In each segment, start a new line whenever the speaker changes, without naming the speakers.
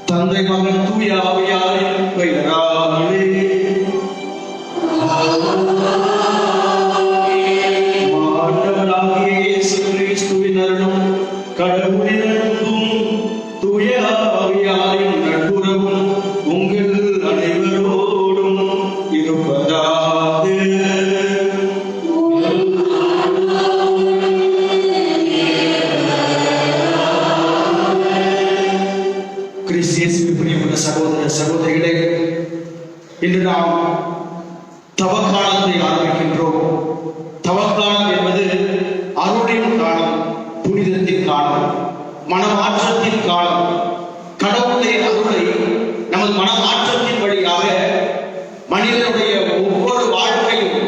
தந்தை மகன் தூய ஆவியாரின் பெயராலே ஆண்டவராகிய இயேசு கிறிஸ்துவின் அருளும் கடவுளின் அன்பும் தூய ஆவியாரின் நட்புறவும் உங்கள் அனைவரோடும் இருப்பதாக. பிரியமான சகோதர சகோதரிகளே, இன்று நாம் தவக்காலத்தை ஆரம்பிக்கின்றோம். தவக்காலம் என்பது அருளின் காலம், புனிதத்தின் காலம், மனமாற்றத்தின் காலம். கடவுளுடைய அருளை நமது மனமாற்றத்தின் வழியாக மனிதனுடைய ஒவ்வொரு வாழ்க்கையும்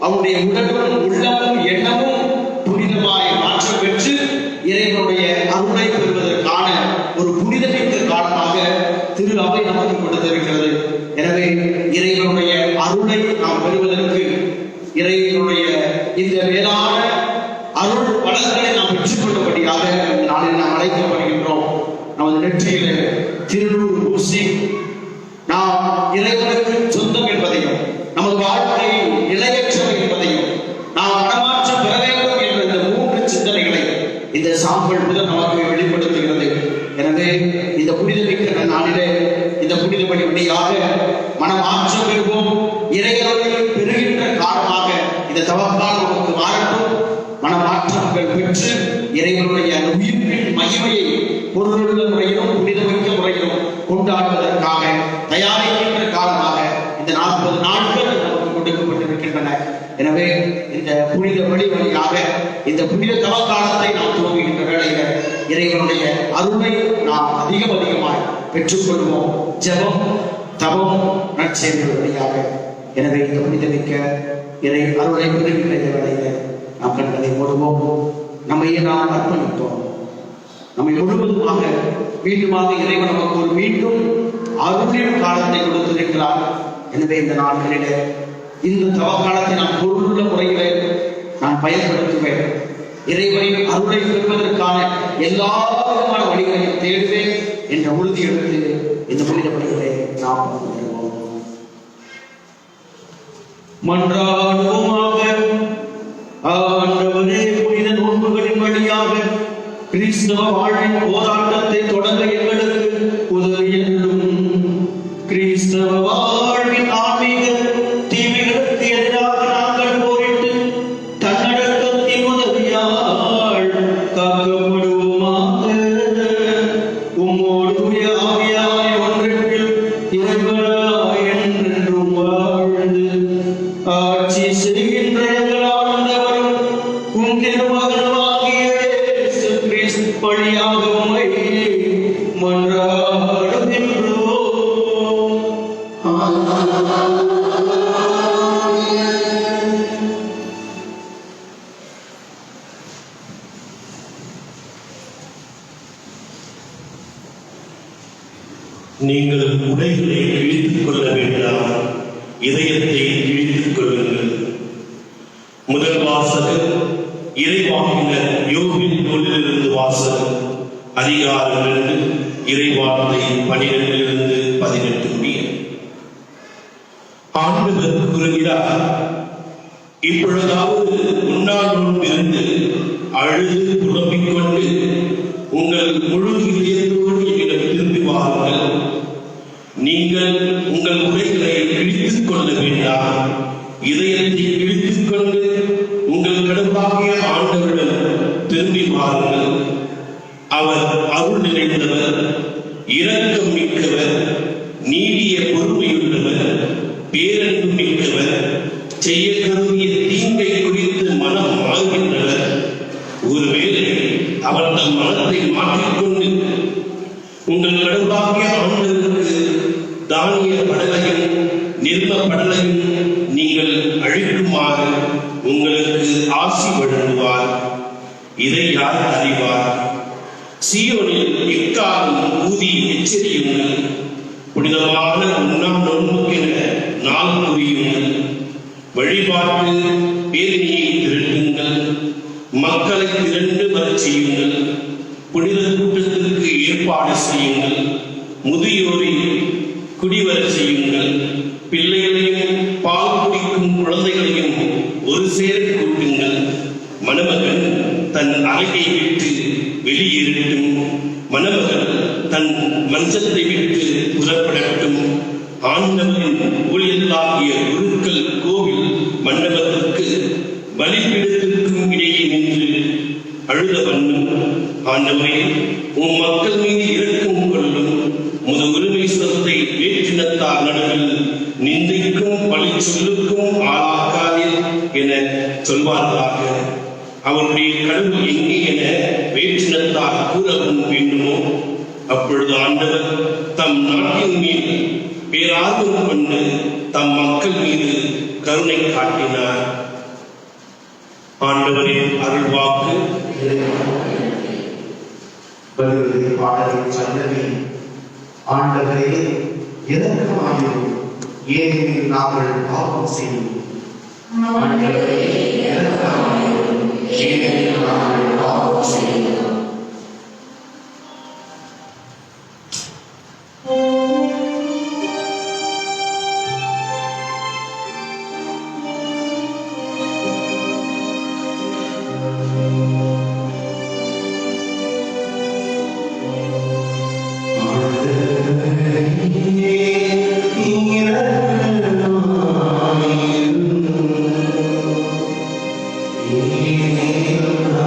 அவருடைய உடலும் உள்ளமும் எண்ணமும் புனிதமாய் மாற்றம் பெற்று இறைவனுடைய அருளை பெறுவதற்கான ஒரு புனிதமிக்க காலமாக திரு அவை நமக்கு கொடுத்திருக்கிறது. எனவே இறைவனுடைய அருளை நாம் பெறுவதற்கு, இறைவனுடைய இந்த மேலான அருள் வளங்களை நாம் பெற்றுக்கொண்டபடியாக நாளில் நாம் அழைக்கப்படுகின்றோம். நமது நெற்றியில திருநூறு பூசி நாம் இறைவனுக்கு சொந்தம் என்பதையும், நமது வாழ்க்கை நிலையற்றவை என்பதையும், நாம் மனமாற்றம் பெற வேண்டும் என்ற இந்த 3 சிந்தனைகளை இந்த சாம்பல் முதல் நமக்கு வெளிப்படுத்துகிறது. எனவே இந்த புனிதமிக்க நாளிலே இந்த புனித பணி வழியாக மனமாற்றம் பெறுவோம். இறைவனை பெறுகின்ற காலமாக இந்த தவக்காலம் நமக்கு மாறட்டும். மனமாற்றங்கள் பெற்று இறைவனுடைய உயிர்ப்பின் மகிமையை பொருளுள்ள முறையிலும் புனிதமிக்க முறையிலும் கொண்டாடுவதற்காக தயாரிக்கின்ற காலமாக இந்த 40 நாட்கள் நமக்கு கொடுக்கப்பட்டிருக்கின்றன. எனவே இந்த புனித வழி வழியாக இந்த புனித தவக்காலத்தை நாம் துவங்குகின்ற வேளையில இறைவனுடைய அருளை நாம் அதிகமாய் பெற்றுக்கொள்வோம். ஜெபம், தவம், நற்செய்தி வழியாக. எனவே இந்த புனிதமிக்க இறை அருளை பெறுகின்ற இந்த வேளையில நாம் கண்களை மூடுவோம். நம்மையே நாம் அர்ப்பணிப்போம். நம்மை முழுவதுமாக மீண்டுமாக இறைவன் நமக்கு ஒரு மீண்டும் அருளின் காலத்தை கொடுத்திருக்கிறார். எனவே இந்த நாட்களிலே இந்த தவக்காலத்தை நான் பொருளுள்ள முறையிலே நான் பயன்படுத்துவேன். இறைவனின் அருளை பெறுவதற்கான எல்லா விதமான வழிகளையும் தேடுவேன் என்ற உறுதி எடுத்து இந்த புனித பணிகளை நாம் மன்றாடுவோமாக. ஆண்டவரே, புனித நோன்புகளின் வழியாக கிறிஸ்தவ வாழ்வின் போராட்டத்தை தொடங்க எங்களுக்கு உதவியருளும். கிறிஸ்தவ வாழ்வின் ஆன்மீக தீமைகளுக்கு எதிராக நாங்கள் போரிட்டு தன்னடக்கத்தின் உதவியால் காக்கப்படுவோமாக. உம்மோடு ஆவியாய் ஒன்றில் இறைவனாய் என்றென்றும் வாழ்ந்து ஆட்சி செய்கின்ற எங்கள் ஆண்டவரும் உம் திருமகனாகிய இயேசு கிறிஸ்து வழியாக உம்மை மன்றாடுகின்றோம்.
நீங்கள் உடைகளை இழித்துக் கொள்ள வேண்டாம், இதயத்தை இழித்துக் கொள்ளுங்கள். முதல் வாசகம் இறைவாக்கினர் யோபின் நூலிலிருந்து வாசகம். அதிகாரம் 2 இறைவார்த்தை 12-18 முடிய. ஆண்டவர் கூறுகிறார், இப்பொழுதாவது உண்ணாநோன்பு இருந்து அழுது புலம்பிக் கொண்டு உங்கள் முழு இதயத்தோடு என்னிடம் திரும்பி வாருங்கள். நீங்கள் உங்கள் உடைகளை இழித்துக் கொள்ள வேண்டாம், இதயத்தை இழித்துக் பாருங்கள். அவர் அருள் நிறைந்தவர், இரக்கம் மிக்கவர், நீடிய பொறுமையுள்ளவர், பேரன்பு மிக்கவர், செய்ய கருதிய தீங்கை குறித்து மனம் ஆகின்றவர். ஒருவேளை அவர் தம் மனத்தை மாற்றிக்கொண்டு உங்கள் கடவுளாகிய ஆண்டவருக்கு தானிய படலையும் நிர்ம படலையும் நீங்கள் அழிக்குமாறு உங்களுக்கு ஆசி வழங்குவார். இதை யார் அறிவார்? சீயோனில் எக்காலும் ஊதி எச்சரியுங்கள். புனிதமான உண்ணா நோன்புக்கென நாள் புரியுங்கள். வழிபாட்டு பேரணியை திரட்டுங்கள். மக்களை திரண்டு வரச் செய்யுங்கள். புனித கூட்டத்திற்கு ஏற்பாடு செய்யுங்கள். முதியோரை குடிவரச் செய்யுங்கள். பிள்ளைகளையும் பால் குடிக்கும் குழந்தைகளையும் ஒரு சேர கூட்டுங்கள். மணமகன் தன் அறையை விட்டு வெளியேறட்டும். மணமகள் தன் மஞ்சத்தை விட்டு புறப்படட்டும். ஆண்டவரின் ஊழியர்களாகிய குருக்கள் கோவில் மண்டபத்திற்கு பலிபீடத்திற்கும் இடையே நின்று அழுத வண்ணம், ஆண்டவரே, உம் மக்கள் மீது இரக்கம் கொள்ளும். முத உரிமை சொத்தை வேற்றினத்தார் நடுவில் நிந்தைக்கும் பழி சொல்லுக்கும் ஆளாக்காதீர் என சொல்வார்களாக. அவருடைய கடவுள் எங்கே என வேற்றினத்தார் கூறவும் வேண்டுமோ? அப்பொழுது ஆண்டவர் தம் நாட்டின் மீது பேரார்வம் கொண்டு தம் மக்கள் மீது கருணை காட்டினார். ஆண்டவரின் அருள்வாக்கு.
பாடலின் சந்ததி, ஆண்டவரே இரக்கமாயிரும், ஏனெனில் நாங்கள் பாவம் செய்தோம். ஆண்டவரே இரக்கமாயிரும், ஏனெனில் நாங்கள் பாவம் செய்தோம்.
Amen.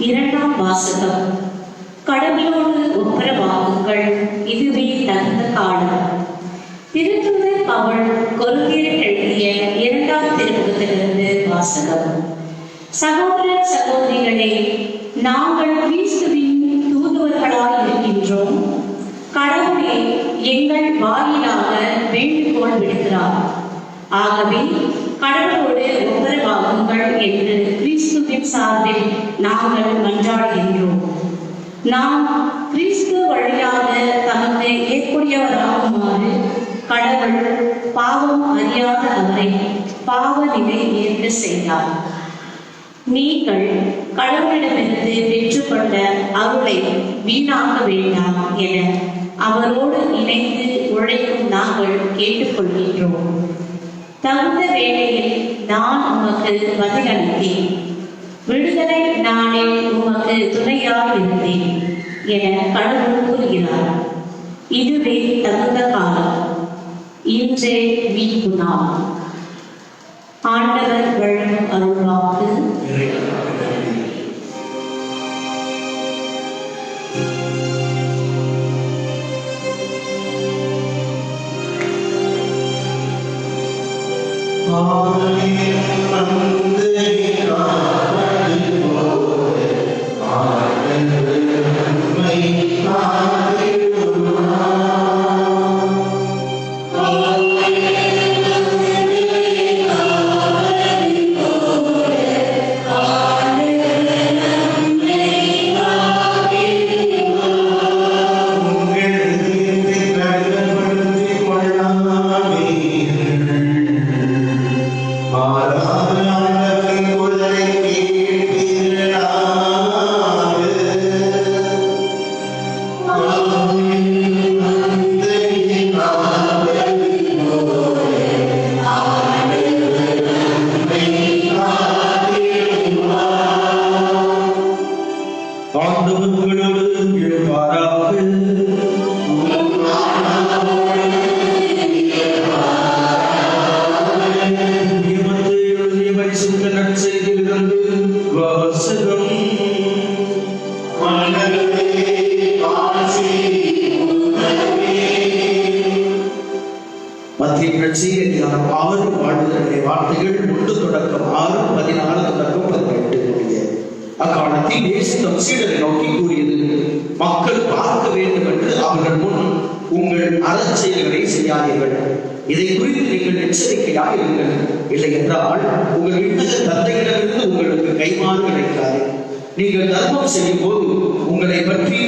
இரண்டாம் வாசகம். கடவுளோடு ஒப்புரவாகுங்கள், இதுவே தகுந்த காலம். திருத்தூதர் பவுல் கொரிந்தியருக்கு எழுதிய இரண்டாம் திருமுகத்திலிருந்து வாசகம். சகோதர சகோதரிகளே, நாங்கள் கிறிஸ்துவின் தூதுவர்களாய் இருக்கின்றோம். கடவுளே எங்கள் வாயிலாக வேண்டுகோள் விடுக்கிறார். ஆகவே கடவுளோடு ஒப்புரவாகுங்கள் என்று கிறிஸ்துவின் சார்பில் நாங்கள் மன்றாடுகின்றோம். நாம் கிறிஸ்து வழியாக தமக்கு ஏற்புடையவராகுமாறு கடவுள் பாவம் அறியாத அவரை பாவ நிலை ஏற்க செய்தார். நீங்கள் கடவுளிடமிருந்து பெற்றுக்கொண்ட அருளை வீணாக்க வேண்டாம் என அவரோடு இணைந்து உழைக்கும் நாங்கள் கேட்டுக்கொள்கின்றோம். தகுந்த வேளையில் நான் உமக்கு பதிலளித்தேன், விடுதலை நாளில் உமக்கு துணையாக இருந்தேன் என கடவுள் கூறுகிறார். இதுவே தகுந்த காலம், இன்றே மீட்பு நாள். ஆண்டவர் வழங்கும் அருள்வாக்கு.
வார்த்தைகள் 1:6-14-18 அக்காலத்தில் இயேசு தம் சீடரை நோக்கி கூறியது, மக்கள் பார்க்க வேண்டும் என்று அவர்கள் முன் உங்கள் அறச்செயல்களை செய்யாதீர்கள். இதை குறித்து நீங்கள் எச்சரிக்கையாக இருங்கள். இல்லை என்றால் உங்கள் விண்ணக தந்தையிடமிருந்து உங்களுக்கு கைமாறு கிடைக்காது. நீங்கள் தர்மம் செய்யும் போது உங்களை பற்றி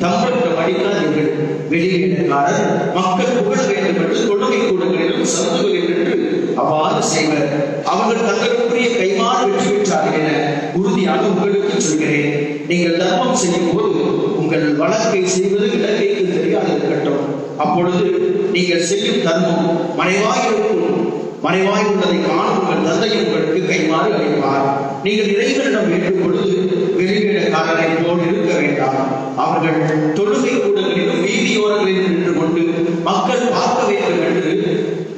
தம்பட்டம் அடிக்காதீர்கள். வெளியீடுகாரர் மக்கள் புகழ வேண்டும் என்று தொழுகை கூடங்களிலும் சந்துகளில் என்று அவ்வாறு செய்வர். அவர்கள் தங்களுக்குரிய கைமாறு வெற்றி பெற்றார்கள் என உறுதியாக உங்களுக்கு சொல்கிறேன். நீங்கள் தர்மம் செய்யும் போது உங்கள் வழக்கை செய்வது இலக்கைக்கு தெரியாது இருக்கட்டும். அப்பொழுது நீங்கள் செய்யும் தர்மம் மறைவாயிருக்கும் மறைவாய் உள்ளதை காணும் உங்கள் தந்தை உங்களுக்கு கைமாறு அளிப்பார். நீங்கள் இறைவனிடம் வேண்டும் பொழுது வெளிவேடக்காரரை போல் இருக்க வேண்டாம். அவர்கள் தொழுகை கூடங்களிலும் வீதியோரங்களில் நின்று கொண்டு மக்கள் பார்க்க வேண்டும் என்று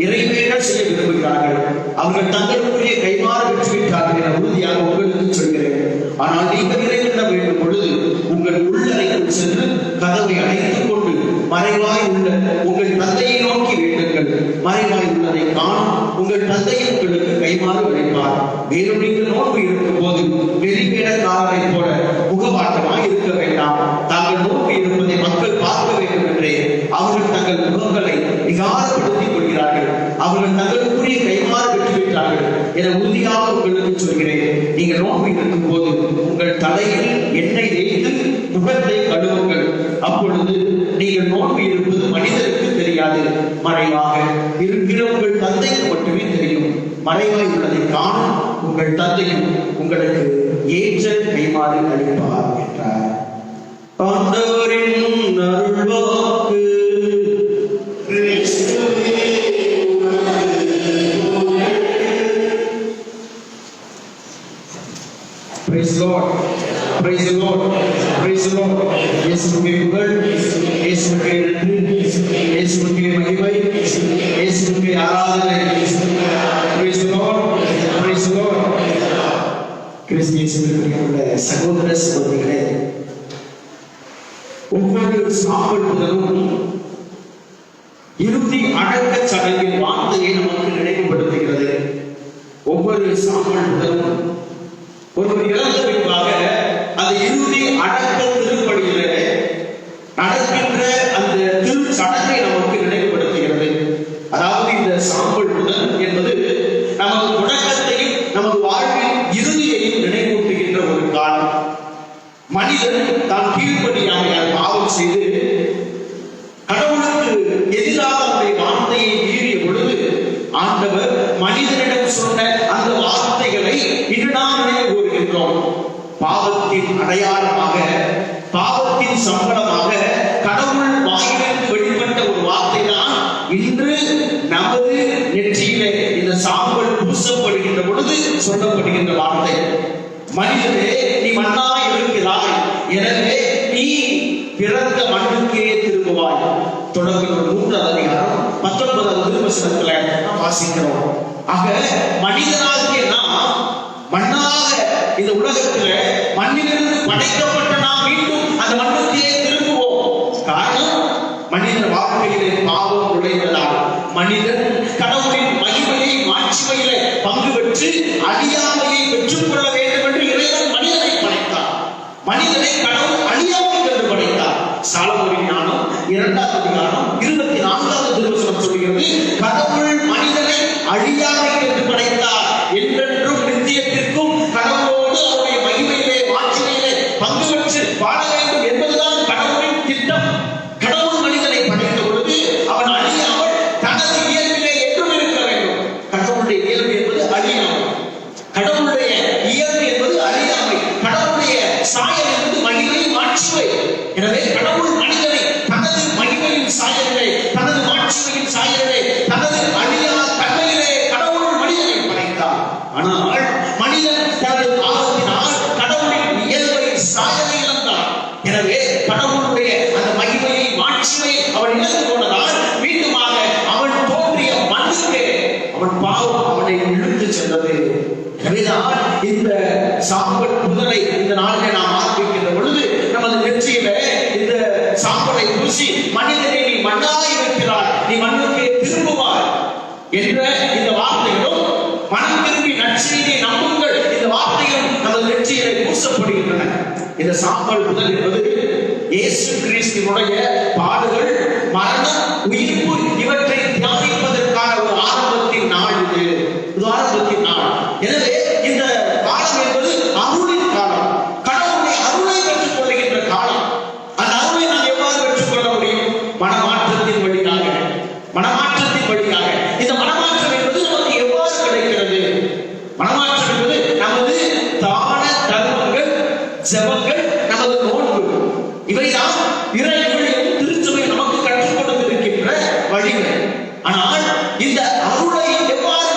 இறைவேடல் செய்ய விரும்புகிறார்கள். அவர்கள் தங்களுக்குரிய கைமாறு பெற்றுவிட்டார்கள் என உறுதியாக உங்களுக்கு சொல்கிறேன். ஆனால் நீங்கள் இறைவனிடம் வேண்டும் பொழுது உங்கள் உள்ளறைக்குள் சென்று கதவை அடைத்துக் கொண்டு மறைவாய் உள்ள உங்கள் தந்தையை நோக்கி வேண்டுங்கள். மறைவாய் உள்ளதை காணும் உங்கள் தந்தையை உங்களுக்கு கைமாறு அளிப்பார். மேலும் நீங்கள் நோன்பு இருக்கும் போது வெளிவேடக்காரரை போல முகவாட்டமாய் இருக்க வேண்டாம். தாங்கள் நோன்பு இருப்பதை மக்கள் பார்க்க வேண்டும் என்றே அவர்கள் தங்கள் முகங்களை விகாரப்படுத்திக் கொள்கிறார்கள். அவர்கள் தங்களுக்குரிய கைமாறு பெற்றுவிட்டார்கள் என உறுதியாக உங்களுக்கு சொல்கிறேன். நீங்கள் நோன்பு இருக்கும் போது உங்கள் தலையில் எண்ணெய் தேய்த்து முகத்தை கழுவுங்கள். அப்பொழுது நீங்கள் நோன்பு இருப்பது மனிதருக்கு தெரியாது, மறைவாக இருக்கிற உங்கள் தந்தைக்கு மட்டுமே தெரியும். மறைவாய் உள்ளதை காணும் உங்கள் தந்தையும் உங்களுக்கு ஏற்ற கைமாறு அளிப்பார் என்றார். ஆண்டவரின் அருள்வாக்கு. Praise the Lord. Praise the Lord. Praise the Lord. இயேசுவுக்கே புகழ், இயேசுவுக்கே நன்றி, இயேசுவுக்கே மகிமை, இயேசுவுக்கே ஆராதனை. Praise the Lord. Praise the Lord. கிறிஸ்து இயேசுவுக்குரிய சகோதர சகோதரிகளே, ஒவ்வொரு சாம்பல் முதலும் இறுதி அடக்க சடங்கின் வார்த்தையை நமக்கு நினைவுபடுத்துகிறது. ஒவ்வொரு சாம்பல் முதலும் ஒருவர் இறந்த பின்பாக அந்த இறுதி அடக்க திருப்படியிலே நடக்கின்ற அந்த திரு சடங்கை நமக்கு நினைவுபடுத்துகிறது. அதாவது இந்த சாம்பல் முதல் என்பது நமது தொடக்கத்தையும் நமது வாழ்வின் இறுதியையும் நினைவூட்டுகின்ற ஒரு காலம். மனிதன் தான் கீழ்ப்படியாமல் பாவம் செய்து கடவுளுக்கு எதிராக அவருடைய வார்த்தையை மீறிய பொழுது ஆண்டவர் மனிதனிடம் சொன்ன அந்த வார்த்தைகளை இன்று நாம் நினைவு கூறுகின்றோம். பாவத்தின் அடையாளமாக, பாவத்தின் சம்பளமாக கடவுள் வாயிலிருந்து வெளிப்பட்ட ஒரு வார்த்தை தான் இன்று நமது நெற்றியிலே இந்த சாம்பல் பூசப்படுகின்ற பொழுது சொல்லப்படுகின்ற வார்த்தை. மனிதனே, நீ மண்ணாய் இருக்கிறாய், எனவே நீ பிறந்த மண்ணுக்கே திரும்புவாய். தொடர்ந்து 3வது அதிகாரம் 19வது வசனத்துல நாம் வாசிக்கிறோம். ஆக மனிதனாகிய நாம் மண்ணாக இந்த உலகத்துல மண்ணிலிருந்து படைக்கப்பட்ட நாம் மீண்டும் அந்த மண்ணுக்கே திரும்புவோம். காரணம், மனித வாழ்க்கையிலே பாவம் நுழைந்ததால் மனிதன் கடவுளின் மகிமையை மாட்சிமையிலே பங்கு பெற்று அழியாமையை பெற்றுக் கொள்ள வேண்டும் என்று இறைவன் மனிதனை படைத்தார். மனிதனை கடவுள் அழியாமை என்று படைத்தார். சாலமோனின் ஞானம் 2வது அதிகாரம் 24வது திருவசனம் சொல்கிறது, கடவுள் மனிதனை அழியாமை என்று படைத்தார், என்றென்றும் நித்தியத்திற்கும் கடவுளோடு அவருடைய மகிமையிலே மாட்சிமையிலே பங்கு பெற்று வாழ வேண்டும் என்பதுதான் கடவுளின் திட்டம். கடவுள் மனிதனை படைத்த பொழுது அவன் அழியாமல் தனது இயல்பிலே என்றும் இருக்க வேண்டும். கடவுளுடைய இயல்பு என்பது அழியாமை, கடவுளுடைய இயல்பு என்பது அழியாமை, கடவுளுடைய சாயல் என்பது மகிமை மாட்சிமை. எனவே கடவுள் மனிதனை தனது மகிமையின் சாயலிலே, தனது மாட்சிமையின் சாயலிலே, தனது அழியா தன்மையிலே கடவுள் மனிதனை படைத்தார். ஆனால் மனிதன் தனது பாவத்தினால் கடவுளின் இயல்பை சாயலை இழந்தான். எனவே கடவுளுடைய அந்த மகிமையை மாட்சிமை அவன் இழந்து போனதால் மீண்டுமாக அவன் தோன்றிய மண்ணுக்கே அவன் பாவம் அவனை இழுத்து சென்றது. எனவேதான் இந்த சாம்பல் முதலை இந்த நாளிலே நாம் ஆரம்பிக்கின்ற பொழுது நமது நெற்றியில இந்த சாம்பலை பூசி, மனிதனை நீ மண்ணாய் இருக்கிறாய், நீ மண்ணுக்கே திரும்புவாய் என்ற இந்த வார்த்தைகளும், மனம் திரும்பி நற்செய்தியை நம்புங்கள் இந்த வார்த்தைகளும் நமது நெற்றியிலே பூசப்படுகின்றன. இந்த சாம்பல் முதல் என்பது இயேசு கிறிஸ்துவினுடைய பாடுகள், மரணம், உயிர்ப்பு இவற்றை தியானிப்பதற்கான ஒரு ஆரம்பத்தின் நாள். இது ஆரம்பத்தின் நாள். எனவே இந்த காலம் என்பது அருளின் காலம், கடவுளுடைய அருளை பெற்றுக் கொள்ளுகின்ற காலம். அந்த அருளை நாம் எவ்வாறு பெற்றுக் கொள்ள முடியும்? மனமாற்றத்தின் வழியாக. மனமாற்றத்தின் வழியாக. இந்த மனமாற்றம் என்பது நமக்கு எவ்வாறு கிடைக்கிறது? மனமாற்றம் என்பது நமது தான தர்மங்கள், ஜெபங்கள், நமது நோன்பு, இவைதான் இறைவனும் திருச்சபை நமக்கு கற்றுக் கொடுத்திருக்கின்ற வழிகள். ஆனால் இந்த அருளை எவ்வாறு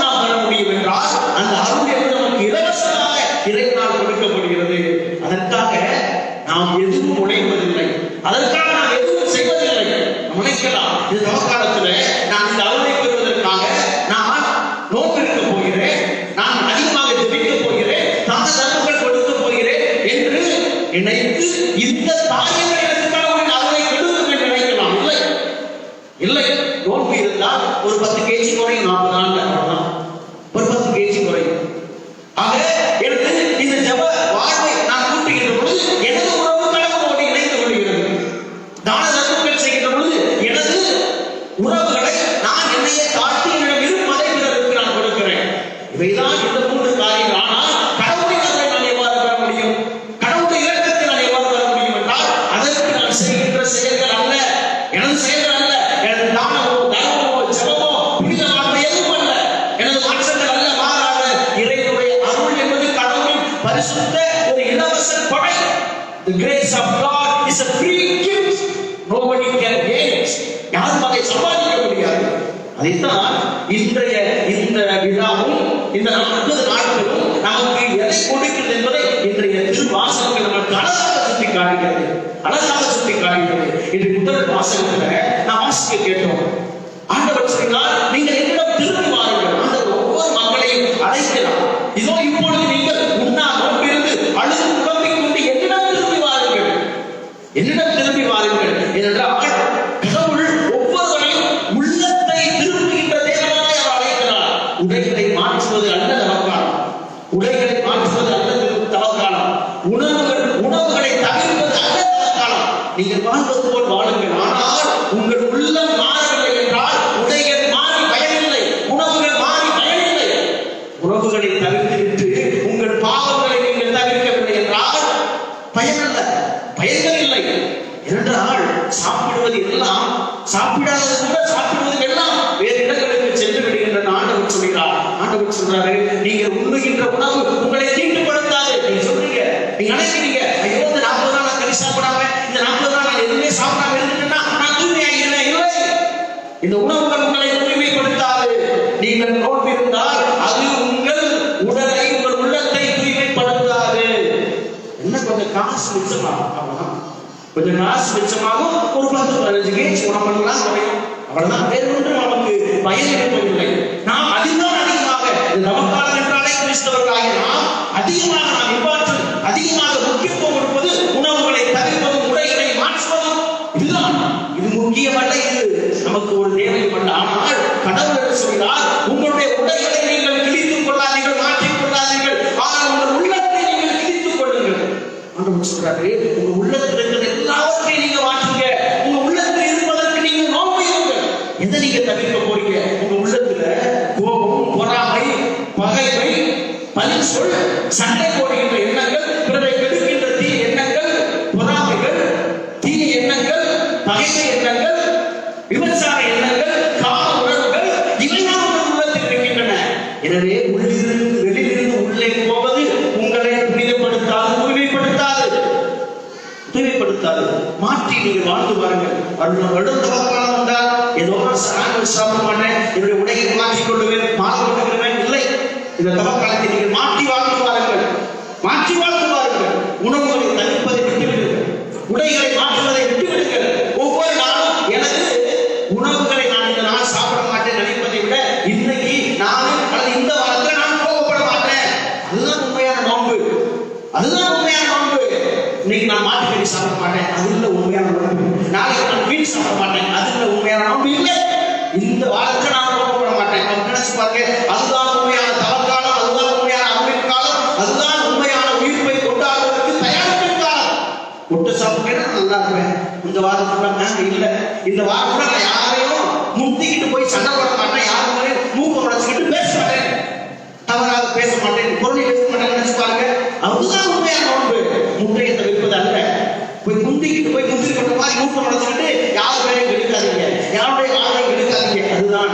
நாம் எதுவும் உடைப்பதில்லை, அதற்காக நாம் எதுவும் செய்வதில்லை. நினைக்கலாம் இந்த தவக்காலத்துல நான் இந்த அருளை பெறுவதற்காக நான் நோன்பு இருக்க போகிறேன், நான் அதிகமாக ஜெபிக்க போகிறேன், தான தர்மங்கள் கொடுக்க போகிறேன் என்று நினைத்து இந்த தாயங்கள் எனக்கு கடவுளின் அருளை கொடுக்கும் என்று நினைக்கலாம். இல்லை இல்லை, நோன்பு இருந்தால் ஒரு 10 kg குறையும், 40 நாள்ல அவ்வளவுதான், ஒரு 10 kg குறையும். ஆக எனக்கு இந்த ஜெப வாழ்வை நான் கூட்டுகின்ற பொழுது எனது உறவு கடவுளோடு இணைந்து கொள்கிறது. தான தர்மங்கள் செய்கின்ற பொழுது எனது உறவுகளை நான் என்னையே தாழ்த்தி என்னிடம் இருப்பதை பிறருக்கு நான் கொடுக்கிறேன். இவைதான் இந்த 3 காரியங்கள். ஆனால் கடவுளின் அருளை நான் எவ்வாறு பெற முடியும், கடவுளுடைய இரக்கத்தை நான் எவ்வாறு பெற முடியும் என்றால் அதற்கு நான் செய்கின்ற செயல்கள் அல்ல, எனது செயல்கள் அல்ல, எனது தானமோ தர்மமோ ஜெபமோ புனித வாழ்வு எதுவும் அல்ல, எனது மாற்றங்கள் அல்ல. மாறாக இறைவனுடைய அருள் என்பது கடவுளின் பரிசுத்த ஒரு இலவச கொடை. The grace of God is a free gift. Nobody can gain it. யாரும் அதை சம்பாதிக்க முடியாது. அதைத்தான் இன்றைய இந்த விழாவும் இந்த 40 நாட்களும் நமக்கு எதை கொடுக்கிறது என்பதை இன்றைய திருவாசகங்கள் நமக்கு அழகாக சுட்டி காட்டுகிறது, அழகாக சுட்டி காட்டுகிறது. இன்று முதல் வாசகத்துல நாம் வாசிக்க கேட்டோம். ஆண்டவர் சொன்னார், நீங்கள் என்னிடம் திரும்பி வாருங்கள். ஆண்டவர் ஒவ்வொரு மக்களையும் அழைக்கிறார். இதோ இப்பொழுது நீங்கள் உண்ணா நோன்பிருந்து அழுது புலம்பிக் கொண்டு என்னிடம் திரும்பி வாருங்கள், என்னிடம் திரும்பி வாருங்கள் என்றால் கடவுள் ஒவ்வொருவரையும் உள்ளத்தை திரும்புகின்ற தேவனாய் அவர் அழைக்கிறார். உடைகளை மாற்றுவது அல்ல தவக்காலம், உடைகளை மாற்றுவது அல்ல தவக்காலம், உணவுகளை தவிர்ப்பது அல்ல தவக்காலம். நீங்கள் வாழ்வது போல் வாழுங்கள். ஆனால் உங்கள் உள்ளம் மாறவில்லை என்றால் உடைகள் மாறி பயனில்லை, உணவுகள் மாறி பயனில்லை. உறவுகளை தவிர்த்துவிட்டு உங்கள் பாவங்களை நீங்கள் தவிர்க்கவில்லை என்றால் பயனல்ல, பயன்கள் இல்லை. என்றால் சாப்பிடுவது எல்லாம், சாப்பிடாதது கூட சாப்பிடுவது எல்லாம் வேறு இடங்களுக்கு சென்று விடுகின்ற ஆண்டவர் சொல்கிறார். ஆண்டவர் சொல்றாரு, நீங்கள் உண்ணுகின்ற உணவு உங்களை தீட்டுப்படுத்தாது. நீங்க சொல்றீங்க, நீங்க நினைக்கிறீங்க, ஐயோ இந்த 40 நாள் நான் கறி சாப்பிடாம, இந்த 40 நாள் நான் எதுவுமே சாப்பிடாம இருந்துட்டேன்னா நான் தூய்மையாகிறேன். இல்லை, இந்த உணவுகள் உங்களை தூய்மைப்படுத்தாது. நீங்கள் நோன்பு இருந்தால் அது உங்கள் உடலை, உங்கள் உள்ளத்தை தூய்மைப்படுத்தாது. என்ன கொஞ்சம் காசு மிச்சமாகும், அவ்வளவுதான். கொஞ்சம் காசு மிச்சமாகும், ஒரு 10-15 kg உணவெல்லாம் குறையும், அவ்வளவுதான். வேறு ஒன்றும் நமக்கு பயன் இருப்பதில்லை. நாம் அதிகமாக இந்த நவகாலம் என்றாலே கிறிஸ்தவர்களாகிய நாம் அதிகமாக நாம் இவ்வாற்று அதிகமாக முக்கியத்துவம் கொடுப்பது உணவுகளை தவிர்ப்பதும் உடைகளை மாற்றுவதும். இதுதான், இது முக்கியமல்ல, இது நமக்கு ஒரு தேவைப்பட்ட. ஆனால் கடவுள் சொல்கிறார், உங்களுடைய உடைகளை நீங்கள் கிழித்துக் கொள்ளாதீர்கள், மாற்றிக் கொள்ளாதீர்கள், ஆனால் உங்கள் உள்ளத்தை நீங்கள் கிழித்துக் கொள்ளுங்கள். ஆண்டவர் சொல்றாரு, உங்க உள்ளத்தில் இருக்கிற எல்லாவற்றையும் நீங்க மாற்றுங்க. உங்க உள்ளத்தில் இருப்பதற்கு நீங்க நோன்பு இருங்கள். எதை நீங்க தவிர்க்க போறீங்க? உங்க உள்ளத்துல கோபம், பொறாமை, பகைமை, பழி சொல், சண்டை போடுகின்ற எண்ணங்கள், பிறரை கெடுக்கின்ற தீ எண்ணங்கள், பொறாமைகள், தீய எண்ணங்கள், பகைமை எண்ணங்கள், விபச்சார எண்ணங்கள், காம உணர்வுகள், இவைதான் உங்கள் உள்ளத்தில் இருக்கின்றன. எனவே உள்ளிருந்து வெளியிலிருந்து உள்ளே போவது உங்களை புனிதப்படுத்தாது, தூய்மைப்படுத்தாது. மாற்றி நீங்கள் வாழ்ந்து பாருங்கள். வருடம் தவக்காலம் வந்தால் ஏதோ நாங்கள் சாப்பிட மாட்டேன், என்னுடைய உடையை மாற்றிக் கொள்ளுவேன், மாற கொள்ளுகிறேன். இல்லை, இந்த தவக்காலத்தை நீங்கள் மாற்றி வாழ்ந்து பாருங்கள், மாற்றி வாழ்ந்து பாருங்கள். உணவுகளை தவிர்ப்பதை விட்டுவிடுங்கள், உடைகளை மாற்றுவதை விட்டுவிடுங்கள். ஒவ்வொரு நாளும் எனக்கு உணவுகளை நான் இந்த நாள் சாப்பிட மாட்டேன் நினைப்பதை விட இன்னைக்கு நான் அல்லது இந்த வாரத்தில் நான் கோபப்பட மாட்டேன், அதுதான் உண்மையான நோன்பு, அதுதான் உண்மையான நோன்பு. இன்னைக்கு நான் மாட்டுக்கறி சாப்பிட மாட்டேன், அது இல்லை உண்மையான நோன்பு. நாளைக்கு நான் மீன் சாப்பிட மாட்டேன், அது இல்லை உண்மையான நோன்பு. இல்லை, இந்த வாரத்தில் நான் கோபப்பட மாட்டேன். நம்ம நினைச்சு பாருங்க, அதுதான் உண்மையான தவக்காலம், அதுதான் உண்மையான அன்பின் காலம், அதுதான் உண்மையான உயிர்ப்பை கொண்டாடுவதற்கு தயாரிப்பின் காலம். முட்டை சாப்பிட்டேன்னா நல்லா இருப்பேன், இந்த வாரத்துல இல்லை, இந்த வாரத்துல நான் யாரையும் முந்திக்கிட்டு போய் சண்டை போட மாட்டேன், யாரும் மூக்க உடைச்சுக்கிட்டு பேச மாட்டேன், தவறாக பேச மாட்டேன், பொருளை பேச மாட்டேன் நினைச்சு பாருங்க. அதுதான் உண்மையான நோன்பு. முட்டையை தவிர்ப்பது அல்ல. போய் முந்திக்கிட்டு போய் முந்திரி கொண்ட மாதிரி மூக்க உடைச்சுக்கிட்டு யார் பேரையும் எடுக்காதீங்க, யாருடைய ஆணையும் எடுக்காதீங்க. அதுதான்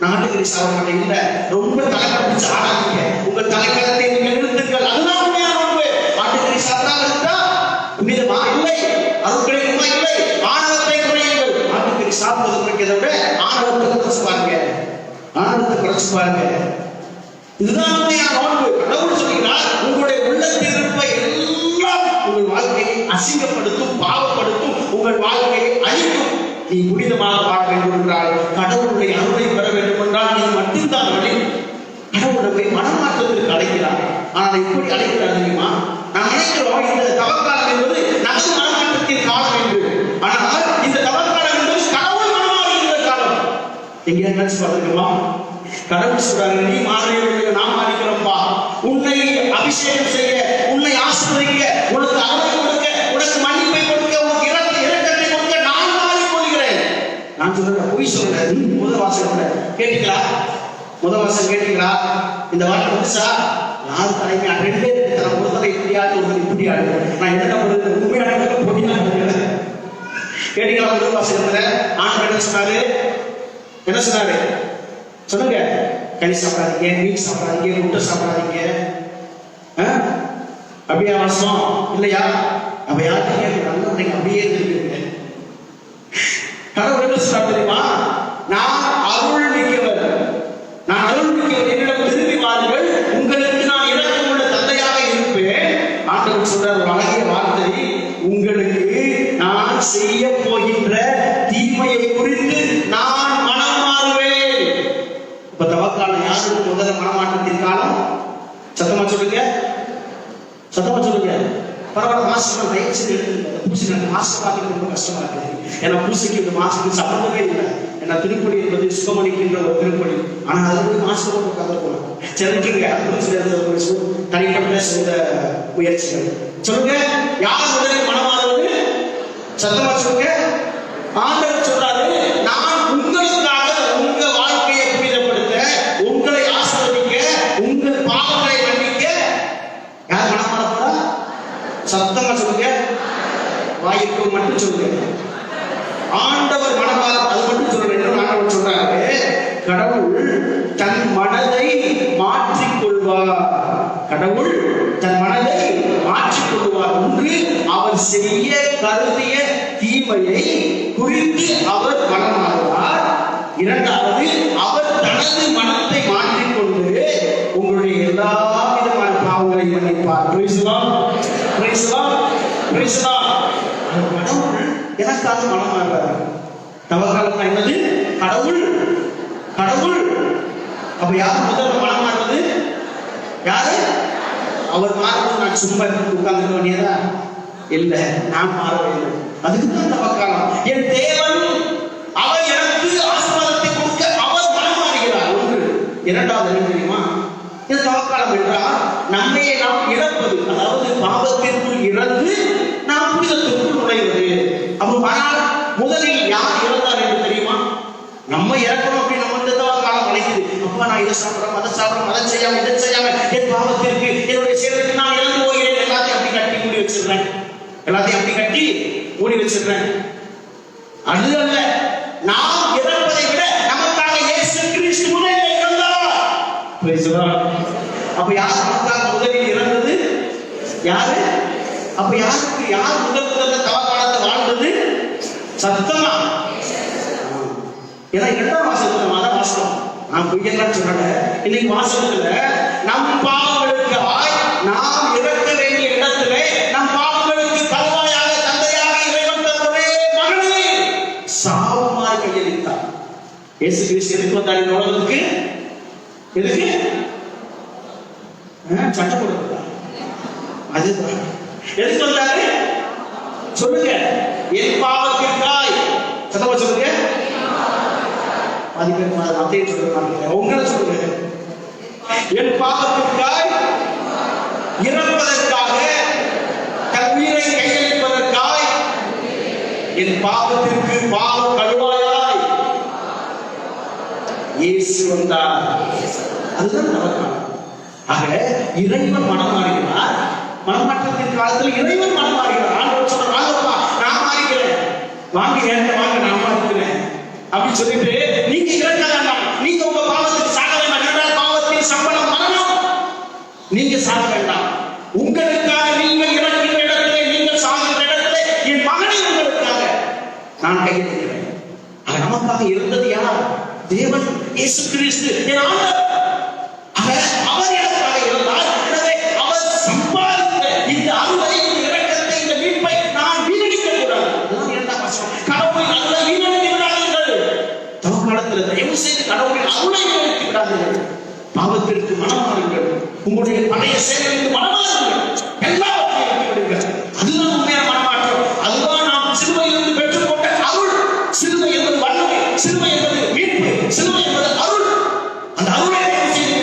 நாட்டுக்கறி சாப்பிட மாட்டேன். இல்லை, ரொம்ப தலைக்கடிச்சு ஆடாதீங்க, உங்கள் தலைக்கலத்தை நீங்கள் நிறுத்துங்கள். அதுதான் உண்மையான நோன்பு. நாட்டுக்கறி சாப்பிடாம இருந்தா புனிதமா இல்லை, அது கிடைக்குமா? இல்லை. ஆணவத்தை குறையுங்கள். நாட்டுக்கறி சாப்பிடுவது குறைக்கிறத விட ஆணவத்தை குறைச்சு பாருங்க, ஆணவத்தை குறைச்சு பாருங்க. இதுதான் உண்மையான நோன்பு. கடவுள் சொல்கிறார், உங்களுடைய உள்ளத்தில் இருப்ப எல்லாம் உங்கள் வாழ்க்கையை அசிங்கப்படுத்தும், பாவப்படுத்தும், உங்கள் வாழ்க்கையை அழிக்கும். நீ புனிதமாக வாழ வேண்டும் என்றால், கடவுளுடைய அருளை பெற வேண்டும் என்றால் நீ மட்டும்தான் வழி. கடவுள் நம்மை மனமாற்றத்திற்கு அழைக்கிறார். ஆனால் எப்படி அழைக்கிறார் தெரியுமா? நாம் நினைக்கிறோம் இந்த தவக்காலம் என்பது நமது மனமாற்றத்தின் காலம் என்று. ஆனால் இந்த தவக்காலம் என்பது கடவுள் மனமாறுகின்ற காலம். எங்கே நினைச்சு பார்த்துக்கலாமா? கடவுள் சொல்றாரு, நீ மாறிய நாம் மாறிக்கிறோம்பா. உன்னை அபிஷேகம் செய்ய, உன்னை ஆசீர்வதிக்க, உனக்கு அருளை கொடுக்க, உனக்கு மன்னிப்பை கொடுக்க, உனக்கு இரக்கத்தை கொடுக்க நான் மாறிக் கொள்கிறேன். நான் சொல்றேன், பொய் சொல்றேன். முதல் வாசகம் கேட்டீங்களா? முதல் வாசகம் கேட்டீங்களா? இந்த வார்த்தை வந்துச்சா? நான் தலைமை ரெண்டே தரம் ஒருத்தரை இப்படியாடு, ஒருத்தர் இப்படியாடு. நான் என்ன பண்ணுறது? உண்மையான பொடியா கேட்டீங்களா? முதல் வாசகத்துல ஆண்டவர் என்ன சொன்னாரு? என்ன சொன்னாரு சொல்லுங்க? கறி சாப்பிடாதீங்க, மீன் சாப்பிடாதீங்க, முட்டை சாப்பிடாதீங்க. அப்படியே அவசரம் இல்லையா? அப்ப யாருக்கீங்க அப்படியே இருக்கீங்க. கடவுள் என்ன சொல்றாரு தெரியுமா? நான் அருள் மிக்கவர், நான் அருள் மிக்கவர், என்னிடம் திரும்பி வாருங்கள், உங்களுக்கு நான் இரக்கம் உள்ள தந்தையாக இருப்பேன். ஆண்டவர் சொல்றார் அழகிய வார்த்தை, உங்களுக்கு நான் செய்ய போகின்ற தீமையை குறித்து நான் மனம் மாறுவேன். இப்ப தவக்காலம் யாருக்கு முதல்ல மனமாற்றத்தின் காலம்? சத்தமா சொல்லுங்க, சத்தமா சொல்லுங்க. பரவாயில்ல, மாசம் தயவுசெய்து பூசி மாசம் பார்க்கறது ரொம்ப கஷ்டமா இருக்குது. ஏன்னா பூசிக்கு இந்த மாசத்துக்கு சம்பந்தமே இல்லை. ஏன்னா திருப்பதி என்பது சுகமணிக்கின்ற ஒரு திருப்பதி. ஆனா அது வந்து மாசம் போட்டு கதை போகலாம். சென்னைக்குங்க தனிப்பட்ட சொந்த முயற்சிகள். சொல்லுங்க, யார் முதலில் மனமாறுவது? சத்தமா சொல்லுங்க. ஆண்டவர் சொல்றாரு, நான் உங்களுக்காக உங்க வாழ்க்கையை புனிதப்படுத்த, உங்களை ஆசீர்வதிக்க, உங்கள் பாவங்களை மன்னிக்க யார் மனமாறதா? சத்தமா சொல்லுங்க. வாய்க்கு மட்டும் சொல்லுங்க. ஆண்டவர் மனமாற, அது மட்டும் சொல்றேன். ஆண்டவர் சொல்றாரு, கடவுள் தன் மனதை மாற்றிக் கொள்வார். கடவுள் தன் மனதை மாற்றிக் கொள்வார். ஒன்று, அவர் செய்ய கருதிய தீமையை குறித்து அவர் மனமாறுவார். இரண்டாவது, அவர் தனது மனத்தை மாற்றிக்கொண்டு உங்களுடைய எல்லா விதமான பாவங்களை மன்னிப்பார். கடவுள் எனக்காக மனமாறுவார். தவக்காலம் என்னது? கடவுள். கடவுள். அப்ப யார் முதல்ல மனமாறுவது? யாரு? அவர் மாறுவது நான் சும்மா உட்கார்ந்து வேண்டியதா? இல்ல, நான் மாற வேண்டும். அதுக்குதான் தவக்காலம். என் தேவன் அவர் எனக்கு ஆசீர்வாதத்தை கொடுக்க அவர் மனமாறுகிறார். ஒன்று. இரண்டாவது என்ன தெரியுமா? இந்த தவக்காலம் என்றால் நம்மையே நாம் இழப்பது, அதாவது பாவத்திற்குள் இறந்து நாம் புனிதத்திற்குள் நுழைவது. அப்ப முதலில் யார் இறந்தார் என்று தெரியுமா? நம்ம இறக்கணும் அப்படின்னு நம்ம இந்த தவக்காலம் அழைக்குது. அப்பா நான் இதை சாப்பிட்றேன், அதை சாப்பிட்றேன், அதை செய்யாம இதை செய்யாம என் பாவத்திற்கு, என்னுடைய செயலுக்கு நான் இறந்து போகிறேன். எல்லாத்தையும் அப்படி கட்டி மூடி வச்சிருக்கேன். எல்லாத்தையும் அப்படி கட்டி மூடி வச்சிருக்கேன். அது அல்ல, நாம் இறப்பதை விட நமக்காக இயேசு கிறிஸ்து முதலில் இறந்தார். அப்ப யார் நமக்காக முதலில் இறந்தது? யாரு? அப்ப யாருக்கு யார் முதல்ல தவக்காலத்தை வாழ்ந்தது? சத்தமா. ஏன்னா இரண்டாம் வாசகத்துல அதான் வாசகம். நான் பொய்யெல்லாம் சொல்லல. இன்னைக்கு வாசகத்துல நம் பாவங்களுக்காய் நாம் இறக்க வேண்டிய இடத்திலே நம் பாவங்களுக்கு கல்வாயாக தந்தையாக இறைவன் தன்னுடைய மகனை சாவுமாறு கையளித்தார். இயேசு கிறிஸ்து எதுக்கு வந்தார் இந்த உலகத்துக்கு? எதுக்கு? சட்டம் கொடுத்தார். அதுதான் எதுக்கு வந்தாரு? சொல்லுங்க. என் பாவத்திற்காய். சத்தமா சொல்லுங்க. அத்தையை சொல்லுங்க, உங்களை சொல்லுங்க. என் பாவத்திற்காய், இறப்பதற்காக, தன் உயிரை கையளிப்பதற்காய், என் பாவத்திற்கு பாவ கழுவாயாய் இயேசு வந்தார். அதுதான் தவக்காலம். ஆக இறைவன் மனம் மாறுகிறார். மனமாற்றத்தின் காலத்தில் இறைவன் மனம் மாறுகிறார். ஆண்டவர் சொல்ற, வாங்கப்பா நான் மாறிக்கிறேன், வாங்க ஏன் வாங்க நான் மாறுகிறேன் அப்படின்னு சொல்லிட்டு நீங்க இறக்க வேண்டாம். நீங்க உங்க பாவத்துக்கு சாக வேண்டாம். பாவத்தின் சம்பளம் மரணம். நீங்க சாக வேண்டாம். உங்களுக்காக நீங்கள் இறக்கிற இடத்திலே, நீங்கள் சாகிற இடத்திலே என் மகனை உங்களுக்காக நான் கையெழுத்துகிறேன். நமக்காக இருந்தது யார்? தேவன் இயேசு கிறிஸ்து, என் ஆண்டவர். அவர் எனக்காக இருந்தார். எனவே அவர் சம்பாதித்த இந்த அருளை, இந்த இரக்கத்தை, இந்த மீட்பை பாவத்திற்கு மனமாறுங்கள், உங்களுடைய பழைய செயலுக்கு மனமாறுங்கள், எல்லாவற்றையும் விட்டுவிடுங்கள். அதுதான் உண்மையான மனமாற்றம். அதுதான் நாம் சிலுவையிலிருந்து பெற்றுக்கொண்ட அருள். சிலுவை என்பது வல்லமை, சிலுவை என்பது மீட்பு, சிலுவை என்பது அருள். அந்த அருளை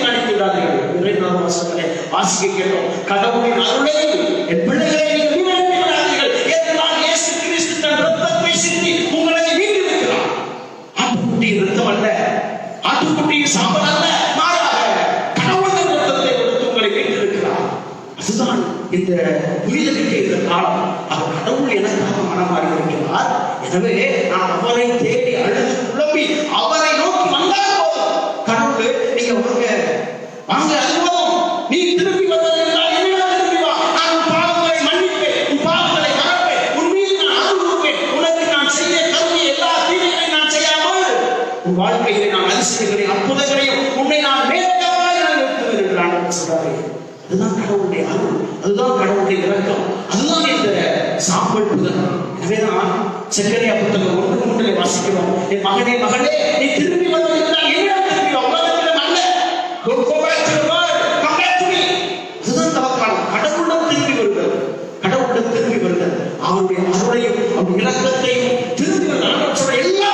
நினைக்கிறார்கள். இறைவன் வாசகத்தை வாசிக்க கேட்டோம். கடவுளின் அருளை என் பிள்ளைகளை நீங்கள் வீணடித்து விடாதீர்கள். ஏனென்றால் இயேசு கிறிஸ்து தன் இரத்தத்தை சிந்தி உங்களை மீட்டிருக்கிறார். ஆட்டுக்குட்டியின் இரத்தம் அல்ல, ஆட்டுக்குட்டியின் சாம்பல் அல்ல, மாறாக கடவுளின் இரத்தத்தை கொடுத்து உங்களை மீட்டிருக்கிறார். அதுதான் இந்த புரிதலுக்கு இந்த காலம். அவர் கடவுள் எனக்காக மனமாறி இருக்கிறார். எனவே நான் அவரை தேடி அழுது புலம்பி அவரை நோக்கி வந்தால் போதும். கடவுள் நீங்க வாங்க அது போதும். நீ திரும்பி வந்ததென்றால் என்னிடம் திரும்பி வா. நான் உன் பாவங்களை மன்னிப்பேன், உன் பாவங்களை மறப்பேன், உன் மீது நான் அருள் கூறுவேன். உனக்கு நான் செய்ய கருதிய எல்லா தீமைகளையும் நான் செய்யாமல் உன் வாழ்க்கையிலே நான் அதிசயங்களையும் அற்புதங்களையும் உன்னை நான் மேற்கவாய் நிறுத்துவேன் என்று ஆண்டவர் சொல்றாரு. அதுதான் கடவுளுடைய அருள், அதுதான் கடவுளுடைய இரக்கம், அதுதான் இந்த சாம்பல் புதன். எனவேதான் செக்கரியா புத்தகம் 1:3 வாசிக்கிறோம். என் மகனே மகளே, நீ திரும்பி வந்ததென்றால் என்னிடம் திரும்பி வா, உலகத்திடம் அல்ல. Don't go back to the world, come back to me. அதுதான் தவக்காலம். கடவுளிடம் திரும்பி வருகிறது, கடவுளிடம் திரும்பி வருகிறது. அவருடைய அருளையும் அவருடைய இரக்கத்தையும் திரும்பி வருகிற எல்லா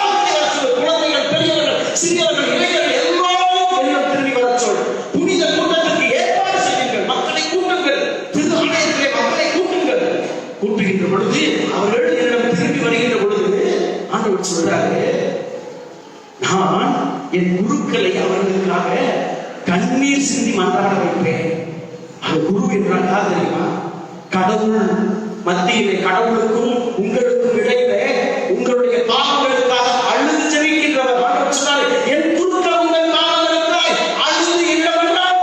குழந்தைகள், பெரியவர்கள், சிறியவர்கள், இளைஞர்கள் எல்லாரும் என்னிடம் திரும்பி வர சொல். புனித கூட்டத்திற்கு ஏற்பாடு செய்யுங்கள், மக்களை கூட்டுங்கள், திரு ஆலயத்திலே மக்களை கூட்டுங்கள். கூட்டுகின்ற பொழுது அவர்கள் என்னிடம் திரும்பி வருகின்ற பொழுது ஆண்டவர் சொல்றாரு, நான் என் குருக்களை அவர்களுக்காக கண்ணீர் சிந்தி மன்றாட வைப்பேன். அது குரு என்றால் யார் தெரியுமா? கடவுள் மத்தியிலே, கடவுளுக்கும் உங்களுக்கும் இடையிலே உங்களுடைய பாவங்களுக்காக அழுது ஜெபிக்கின்றவர். ஆண்டவர் சொன்னார், என் குருக்கள் உங்கள் பாவங்களுக்காக அழுது என்னவென்றால்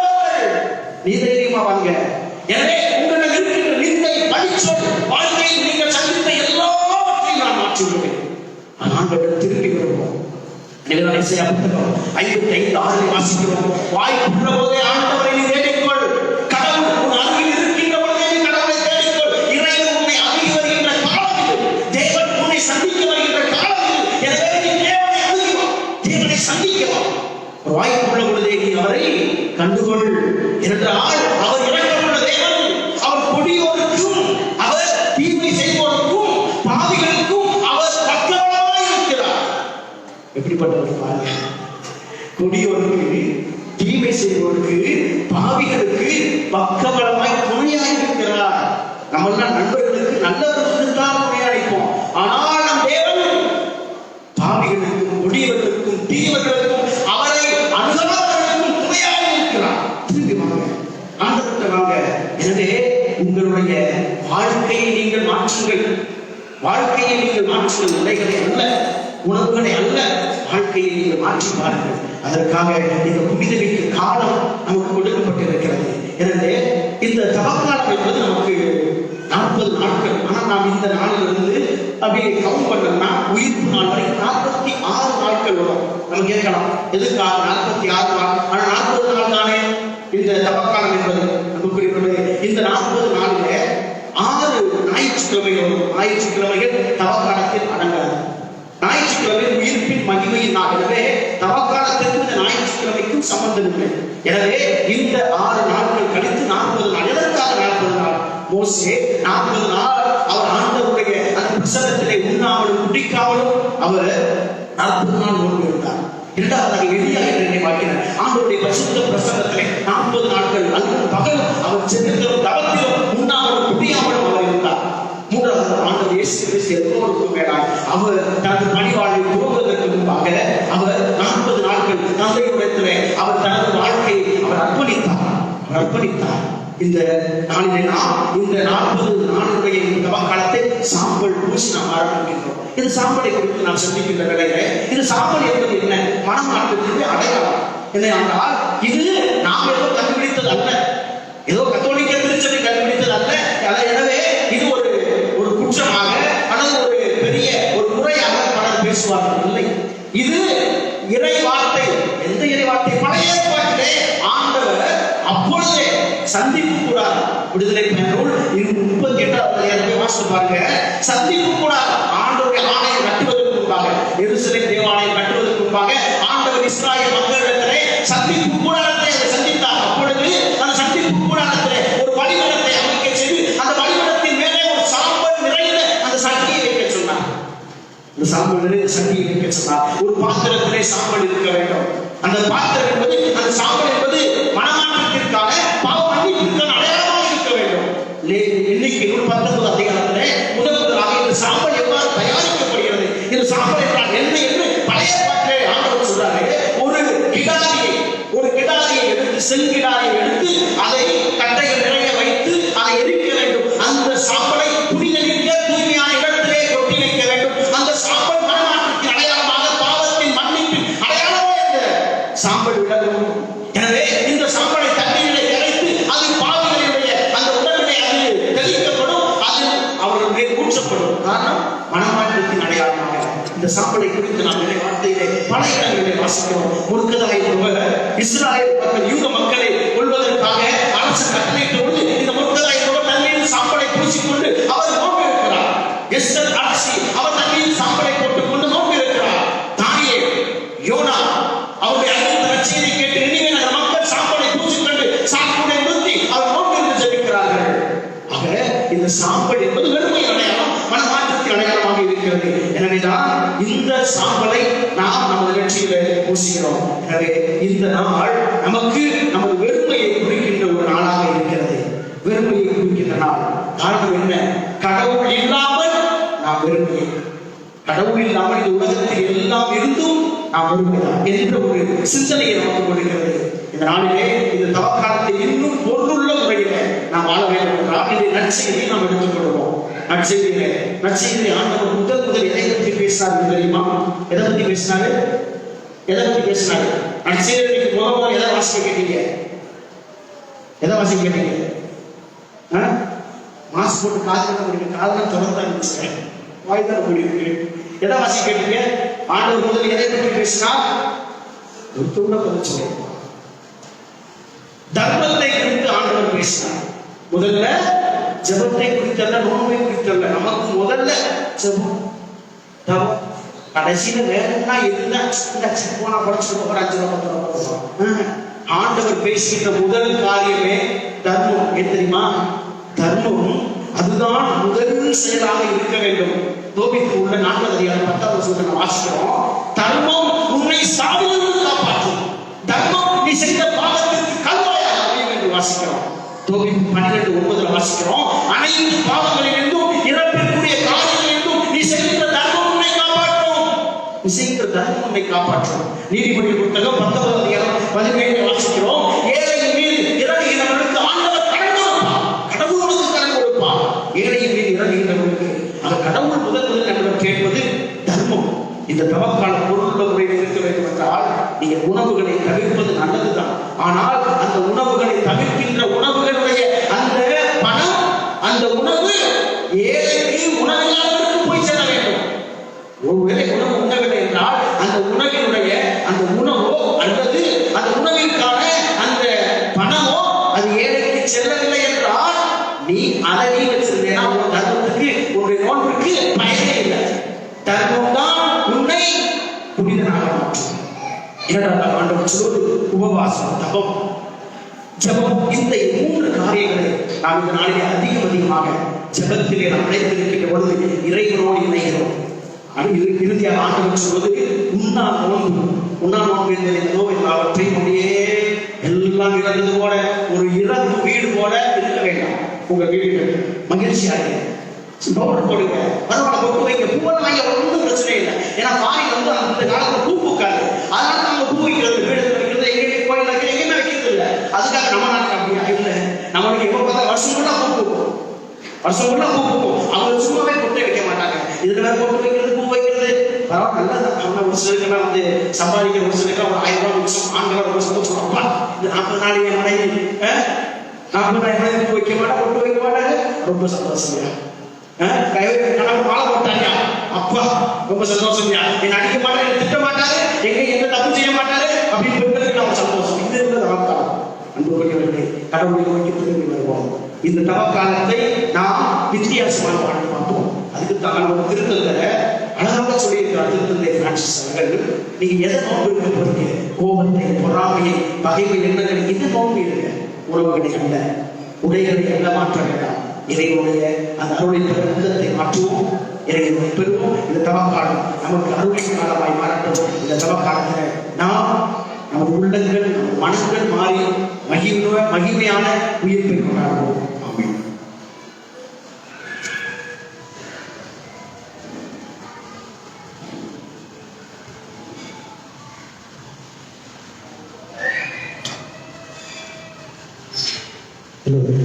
நீ தைரியமா வாங்க. எனவே உங்களிடம் இருக்கின்ற நிந்தை, பழிச்சொல், வாழ்க்கையில் நீங்கள் சந்தித்த எல்லாவற்றையும் நான் மாற்றிவிடுவேன். ஆண்டவர் திரும்பி வருவோம். இசையா புத்தகம் 55:6 வாசிக்கிறோம். வாய்ப்புள்ள போதே ஆண்டவரை நீ தேடிக்கொள். கடவுள் உன் அருகில் இருக்கின்ற பொழுதே நீ கடவுளை தேடிக்கொள். இறைவன் உன்னை அணுகி வருகின்ற காலம் இது. தேவன் உன்னை சந்திக்க வருகின்ற காலம் இது. எனவே நீ தேவனை அணுகி வா, தேவனை சந்திக்க வா. வாய்ப்புள்ள பொழுதே நீ அவரை கண்டுகொள் என்றால் அவர் இரக்கமுள்ள தேவன். அவர் கொடியோருக்கும் அவர் தீமை செய்வோருக்கும் பாவிகளுக்கும் அவர் பக்கபலமாய் இருக்கிறார். எப்படிப்பட்டவர் பாருங்க. கொடியோருக்கு, தீமை செய்வோருக்கு, பாவிகளுக்கு பக்கபலமாய் துணையாய் இருக்கிறார். நம்மெல்லாம் நண்பர்களுக்கு நல்லவர்களுக்கு தான் துணையாளிப்போம். ஆனால் நம் தேவன் பாவிகளுக்கும், கொடியவர்களுக்கும், தீவர்களுக்கும், அவரை அனுதாபர்களுக்கும் துணையாய் இருக்கிறார். திரும்பி வாங்க, ஆண்டவர்கிட்ட வாங்க. எனவே உங்களுடைய வாழ்க்கையை நீங்கள் மாற்றுங்கள். வாழ்க்கையை நீங்கள் மாற்றுங்கள். உடைகளை அல்ல, உணவுகளை அல்ல, வாழ்க்கையை நீங்கள் மாற்றி பாருங்கள். அதற்காக இந்த புனிதமிக்க காலம் நமக்கு கொடுக்கப்பட்டிருக்கிறது. எனவே இந்த தவக்காலம் என்பது நமக்கு 40 நாட்கள். ஆனால் நாம் இந்த நாளிலிருந்து அப்படியே கவுண்ட் பண்ணோம்னா உயிர்ப்பு நாள் வரை 46 நாட்கள் வரும். நம்ம கேட்கலாம், எதுக்காக 46 நாள்? ஆனால் 40 நாள் தானே இந்த தவக்காலம் என்பது. நமக்கு இந்த 40 நாளில 6 ஞாயிற்றுக்கிழமை வரும். ஞாயிற்றுக்கிழமைகள் தவக்காலத்தில் அடங்காது. ஞாயிற்றுக்கிழமை உயிர்ப்பின் மகிமையின் நாள். எனவே தவக்காலத்திற்கு இந்த ஞாயிற்றுக்கிழமைக்கும் சம்பந்தம் இல்லை. எனவே இந்த 6 நாட்கள் கழித்து 40 நாள். எதற்காக 40 நாள்? மோசே 40 நாள் அவர் ஆண்டவருடைய அந்த பிரசன்னத்திலே உண்ணாமலும் குடிக்காமலும் அவர் 40 நாள் நோன்பு இருந்தார். இரண்டாவதாக எளியா என்று பார்க்கிறார். ஆண்டவருடைய பரிசுத்த பிரசன்னத்திலே 40 நாட்கள் அல்லும் பகலும் அவர் சென்றிலும் தவத்திலும் உண்ணாமலும் குடியாமலும் அவர் இருந்தார். மூன்றாவது ஆண்டவர் இயேசு கிறிஸ்து எல்லோருக்கும் மேலாய் அவர் தனது பணிவாழ்வை துவங்குவதற்கு முன்பாக அவர் 40 நாட்கள் தந்தையுடத்திலே அவர் தனது வாழ்க்கையை அவர் அர்ப்பணித்தார். இந்த நாளிலே நாம் இந்த 40 நாளுடைய இந்த காலத்தை சாம்பல் பூசி நாம் ஆரம்பிக்கின்றோம். இது சாம்பலை குறித்து நாம் சந்திக்கின்ற வேளையில இது சாம்பல் என்பது என்ன? மனமாற்றத்திற்கு அடையாளம். இல்லை என்றால் இது நாம் ஏதோ கண்டுபிடித்தது அல்ல, ஏதோ கத்தோலிக்க திருச்சபை கண்டுபிடித்தது அல்ல. எனவே இது ஒரு குற்றமாக அல்லது ஒரு பெரிய ஒரு முறையாக பலர் பேசுவார்கள். இல்லை, இது இறை வார்த்தை. எந்த இறை வார்த்தை? பழைய ஏற்பாட்டிலே ஆண்டவர் அப்பொழுதே சந்திப்பு கூடாது. விடுதலை நூல் 38 வாசித்து பாருங்க. சந்திப்பு கூடாது. ஆண்டவருடைய ஆலயம் கட்டுவதற்கு முன்பாக, எருசலேம் தேவாலயம் கட்டுவதற்கு முன்பாக ஆண்டவர் இஸ்ராயேல் மக்களிடத்திலே சந்திப்பு கூடாரத்தை சந்தித்தார். சட்டி இருக்க சொன்னார். ஒரு பாத்திரத்திலே சாம்பல் இருக்க வேண்டும். அந்த பாத்திரம் என்பது, அந்த சாம்பல் என்பது மனமாற்றத்திற்காக, பாவ மன்னிப்பிற்கான அடையாளமாக இருக்க வேண்டும். எண்ணிக்கை 19 அதிகாரத்திலே முதலாக இந்த சாம்பல் எவ்வாறு தயாரிக்கப்படுகிறது, இந்த சாம்பல் என்றால் என்ன என்று பழைய பாட்டிலே ஆண்டவர் சொல்றாரு. ஒரு கிடாரியை எடுத்து, செங்கிடாரியை எடுத்து அதை கட்டைகள் நிறைய வைத்து அதை எரிக்க வேண்டும். அந்த சாம்பலை புனிதனிக்க தூய்மையான இடத்திலே கொட்டி வைக்க வேண்டும். அந்த சாம்பல் மனமாற்றத்தின் அடையாளமாக, பாவத்தின் மன்னிப்பின் அடையாளமாக இந்த சாம்பல் விளங்கும். எனவே இந்த சாம்பலை தண்ணீரிலே கரைத்து அது பாவிகளுடைய அந்த உடலிலே அது தெளிக்கப்படும், அது அவர்களுடைய ஊற்றப்படும். காரணம் மனமாற்றத்தின் அடையாளமாக. இந்த சாம்பலை குறித்து நாம் நிறைய வார்த்தையிலே பல இடங்களிலே வாசிக்கிறோம். முற்கதாய் இஸ்ராயேல் மக்கள், யூத மக்களை கொள்வதற்காக அரசு கட்டளையிட்டபோது இந்த முற்கதாய் தண்ணீரில் சாம்பலை பூசிக்கொண்டு அவர் நோக்கி இருக்கிறார். எஸ்தர் அரசி அவர் தண்ணீரில் சாம்பலை போட்டுக் கொண்டு நோக்கி இருக்கிறார். தானியேல், யோனா அவருடைய அறிவித்த நற்செய்தியை கேட்டு நினிவே நகர மக்கள் சாம்பலை பூசிக்கொண்டு சாக்குடை நிறுத்தி அவர் நோக்கி இருந்து ஜெபிக்கிறார்கள். ஆக இந்த சாம்பல் என்பது வெறுமை அடையாளம், மனமாற்றத்தின் அடையாளமாக இருக்கிறது. எனவேதான் இந்த சாம்பலை நாம் நமது வெற்றியில பூசுகிறோம். எனவே இந்த நாள் நமக்கு நமது வெறுமையை குறிக்கின்ற ஒரு நாளாக இருக்கிறது. வெறுமையை குறிக்கின்ற நாள். காரணம் என்ன? கடவுள் இல்லாமல் நாம் வெறுமையை, கடவுள் இல்லாமல் இந்த உலகத்தில் எல்லாம் இருந்தும் நாம் வெறுமைதான் என்ற ஒரு சிந்தனையை நமக்கு கொடுக்கிறது. இந்த நாளிலே இந்த தவக்காலத்தை இன்னும் பொருளுள்ள முறையில நாம் வாழ வேண்டும் என்றால் இந்த நற்செய்தியை நாம் எடுத்துக் கொள்வோம். நற்செய்தியை ஆண்டவர் முதல் எதை பற்றி பேசினார் தெரியுமா? எதை பற்றி பேசினாரு? நற்செய்திக்கு முதல் எதை வாசிக்க கேட்டீங்க? மாஸ்க் போட்டு காதல தொடர்ந்து இருந்துச்சு, வாய்தான் முடிவு. எதை வாசிக்க கேட்டீங்க? ஆண்டவர் முதல் எதை பற்றி பேசினார்? ஒரு துண்ட பதில் தர்மத்தை குறித்து ஆண்டவர் பேசினார். முதல்ல ஜெபத்தை குறித்தல்ல, நோன்பை குறித்தல்ல. நமக்கு முதல்ல ஜெபம், தவம். கடைசியில வேணும்னா இருந்தா போனா குறைச்சிட்டு போற 5 ரூபாய். ஆண்டவர் பேசுகின்ற முதல் காரியமே தர்மம். ஏன் தெரியுமா? தர்மம் அதுதான் முதல் செயலாக இருக்க வேண்டும். தோபிக்கு உள்ள 4 அதிகாரம் 10வது வசனத்தை வாசிக்கிறோம். தர்மம் உன்னை சாவிலிருந்து காப்பாற்றும், தர்மம் நீ செய்த பாவத்திற்கு கல்வாயாக அமையும் என்று வாசிக்கிறோம். தோபிக்கு 12:9 வாசிக்கிறோம். அனைத்து பாவங்களிலிருந்தும் இறப்பிற்குரிய காரியங்களிலிருந்தும் நீ செய்கின்ற தர்மம் உன்னை காப்பாற்றும், நீ செய்கின்ற தர்மம் உன்னை காப்பாற்றும். நீதிமொழிகள் புத்தகம் 19வது அதிகாரம் 17 வாசிக்கிறோம். ஏழையின் மீது இறங்குகிறவர்களுக்கு ஆண்டவர் கடன் கொடுப்பார், கடவுளுக்கு கடன் கொடுப்பார். ஏழையின் மீது இறங்குகிறவர்களுக்கு அந்த கடவுள் முதல் நம்மிடம் கேட்பது தர்மம். இந்த தவக்கால பொருளுள்ள முறையில் இருக்க வேண்டும் என்றால் நீங்கள் உணவுகளை தவிர்ப்பது நல்லதுதான். ஆனால் அந்த உணவுகளை தவிர்க்கின்ற உணவுகளுடைய அந்த பணம், அந்த உணவு ஏழைக்கு உணவில்லாதவருக்கு போய் சேர வேண்டும். ஒருவேளை உணவு உண்ணவில்லை என்றால் அந்த உணவினுடைய அந்த உணவோ அல்லது அந்த உணவிற்கான அந்த பணமோ அது ஏழைக்கு செல்லவில்லை என்றால் நீ அதை நீ வச்சிருந்தேன்னா உன் தர்மத்துக்கு, உன்னுடைய நோன்பிற்கு பயனே இல்லை. தர்மம் தான் உன்னை புனிதனாக மாற்றும். இரண்டாவது ஆண்டவர் சொல்வது உபவாசம், தபம், ஜபம். இந்த 3 காரியங்களை நாம் இந்த நாளிலே அதிகமாக ஜபத்திலே நாம் அழைத்திருக்கின்ற பொழுது இறைவனோடு இணைகிறோம். இறுதியாக ஆண்டவர் சொல்வது உண்ணா நோன்பு என்பதை நோய் அவற்றையும் அப்படியே எல்லாம் இறந்தது போல ஒரு இறந்து வீடு போல இருக்க வேண்டாம். உங்க வீடு மகிழ்ச்சியாக பவுடர் போடுங்க, பரவாயில்ல கொண்டு வைங்க, பூவெல்லாம் வாங்க, ஒன்றும் பிரச்சனை இல்லை. ஏன்னா காரில் அந்த காலத்துல பூ பூக்காது. அதனால நம்ம பூ வைக்கிறது, வீடு வைக்கிறது, எங்க கோயில் வைக்கிறது, எங்கேயுமே வைக்கிறது இல்லை. அதுக்காக நம்ம நாட்டுக்கு அப்படியா இல்லை. நம்மளுக்கு எப்போ பார்த்தா வருஷம் ஃபுல்லா பூ பூக்கும். அவங்க சும்மாவே பொட்டை வைக்க மாட்டாங்க. இதுல பொட்டு வைக்கிறது, பூ வைக்கிறது பரவாயில்ல நல்லதான். அவங்க ஒரு சிலருக்குலாம் சம்பாதிக்கிற ஒரு சிலருக்கு ஒரு 1000 ரூபாய் வருஷம் ஆண்கள் ரொம்ப சந்தோஷம். அப்பா இது 40 நாள் என் மனைவி 40 நாள் பூ வைக்க மாட்டா, பொட்டு வைக்க மாட்டாங்க, ரொம்ப சந்தோஷம். கணவன் மாலை போட்டாங்க, அப்பா ரொம்ப சந்தோஷம். என்ன அடிக்க மாட்டாரு, திட்ட மாட்டாரு, எந்த தப்பு செய்ய மாட்டாரு அப்படின்னு பெண்களுக்கு நம்ம சந்தோஷம். இது இருந்தது தவக்காலம். அன்புக்குரியவர்களே, கடவுளை நோக்கி திரும்பி வருவோம். இந்த தவக்காலத்தை நாம் வித்தியாசமாக வாழ்ந்து பார்ப்போம். அதுக்கு தான் ஒரு திருத்தத்தை அழகாக சொல்லியிருக்கிறார் திருத்தந்தை பிரான்சிஸ் அவர்கள். நீங்க எதை நோன்பு இருக்க போறீங்க? கோபத்தை, பொறாமையை, பகைமை, எண்ணங்களை இது நோன்பு இருக்க. உறவுகளை அல்ல, உடைகளை அல்ல மாற்ற வேண்டாம். இறைவனுடைய அந்த அருளின் உள்ளத்தை மாற்றுவோம். பெறுவோம். இந்த தவக்காலம் நமக்கு அருள் காலமாய் மாறட்டும். இந்த தவக்காலத்தில் நாம் நமது உள்ளங்கள் மனங்கள் மாறி மகிமையான உயிர்ப்பை கொண்டாடுவோம். ஆமென். எல்லோரும்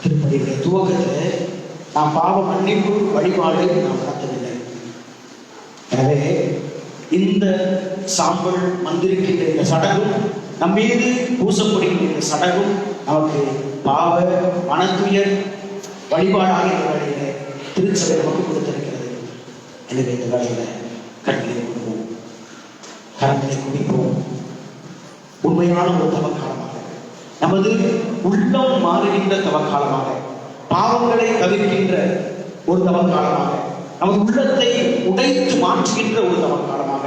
திருப்பதியுடைய துவக்கத்தில் நாம் பாவ மன்னிப்பு வழிபாடு நாம் நடத்தவில்லை. எனவே இந்த சாம்பல் மந்திரிக்கின்ற இந்த சடங்கும் நம் மீது பூசப்படுகின்ற இந்த சடங்கும் நமக்கு பாவ மனத்துயர் வழிபாடாக இந்த வேளையில திருச்சபை நமக்கு கொடுத்திருக்கிறது. எனவே இந்த வேளையில கண்களை கொடுப்போம், கரங்களை குடிப்போம். உண்மையான ஒரு தவக்காலமாக, நமது உள்ளம் மாறுகின்ற தவக்காலமாக, பாவங்களை தவிர்க்கின்ற ஒரு தவக்காலமாக, நமது உள்ளத்தை உடைத்து மாற்றுகின்ற ஒரு தவக்காலமாக,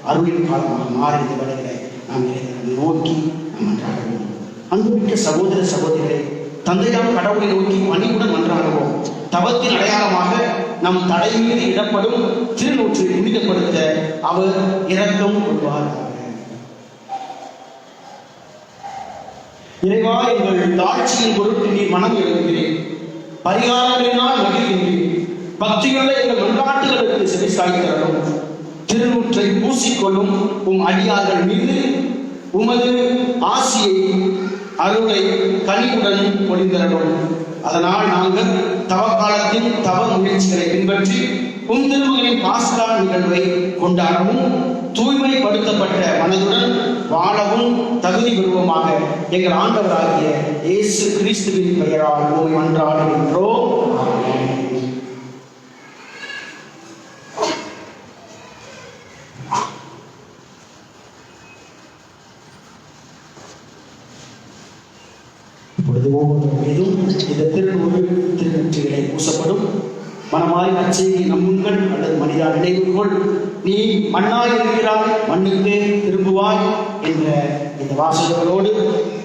அருளின் காலமாக மாறி இந்த வேளையில நாம் நோக்கி நாம் மன்றாடுவோம். அன்புமிக்க சகோதர சகோதரிகளை, தந்தையாம் கடவுளை நோக்கி பணிவுடன் மன்றாடுவோம். தவத்தின் அடையாளமாக நம் தலை மீது இடப்படும் திருநூற்றை புனிதப்படுத்த அவர் இரக்கம் கொள்வார். இறைவா, எங்கள் தாட்சியின் பொருட்டு நீ மனம் எழுகிறேன், பரிகாரங்களினால் மகிழ்கின்றேன். பக்தியுள்ள எங்கள் வழிபாட்டுகளுக்கு செவிசாய் தரணும். திருநூற்றை பூசிக்கொள்ளும் அடியார்கள் மீது உமது ஆசியை அருளை கனிவுடன் பொழிந்தரணும். அதனால் நாங்கள் தவக்காலத்தின் தவ முயற்சிகளை பின்பற்றி திருமகனின் பாஸ்கா நிகழ்வை கொண்டாடவும் தூய்மைப்படுத்தப்பட்ட மனதுடன் வாழவும் தகுதி பெறுவோமாக எங்கள் ஆண்டவராகிய இயேசு கிறிஸ்துவின் பெயரால் உம்மை மன்றாடுகின்றோம். இப்பொழுது ஒவ்வொரு மீதும் இந்த திருநூற்றிகளை பூசப்படும். மனமாய் நற்செய்தி நம்புங்கள் அல்லது மனிதா நினைவுகொள், நீ மண்ணாய் இருக்கிறாய், மண்ணுக்கே திரும்புவாய் என்ற இந்த வாசகங்களோடு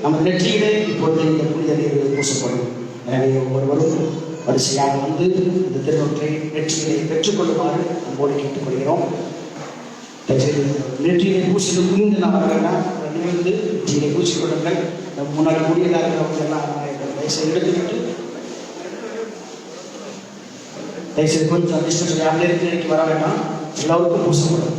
நம்ம நெற்றியிலே இப்பொழுது இந்த புனித நீர்கள் பூசப்படும். எனவே ஒவ்வொருவரும் வரிசையாக வந்து இந்த திருநூற்றை நெற்றியிலே பெற்றுக்கொள்ளுமாறு நம்மோடு கேட்டுக்கொள்கிறோம். நெற்றியிலே பூசிட்டு குனிந்து நான் வரவேன்னா நிமிர்ந்து நெற்றியிலே பூசிக்கொள்ளுங்கள். முன்னாடி கூடியதாக இருக்கிறவங்க எல்லாம் வயசை எடுத்துக்கிட்டு தயவுசெய்து கொஞ்சம் அதிர்ஷ்டம் யாருமே இருக்கு வர வேண்டாம், எல்லாருக்கும் பூசப்படும்.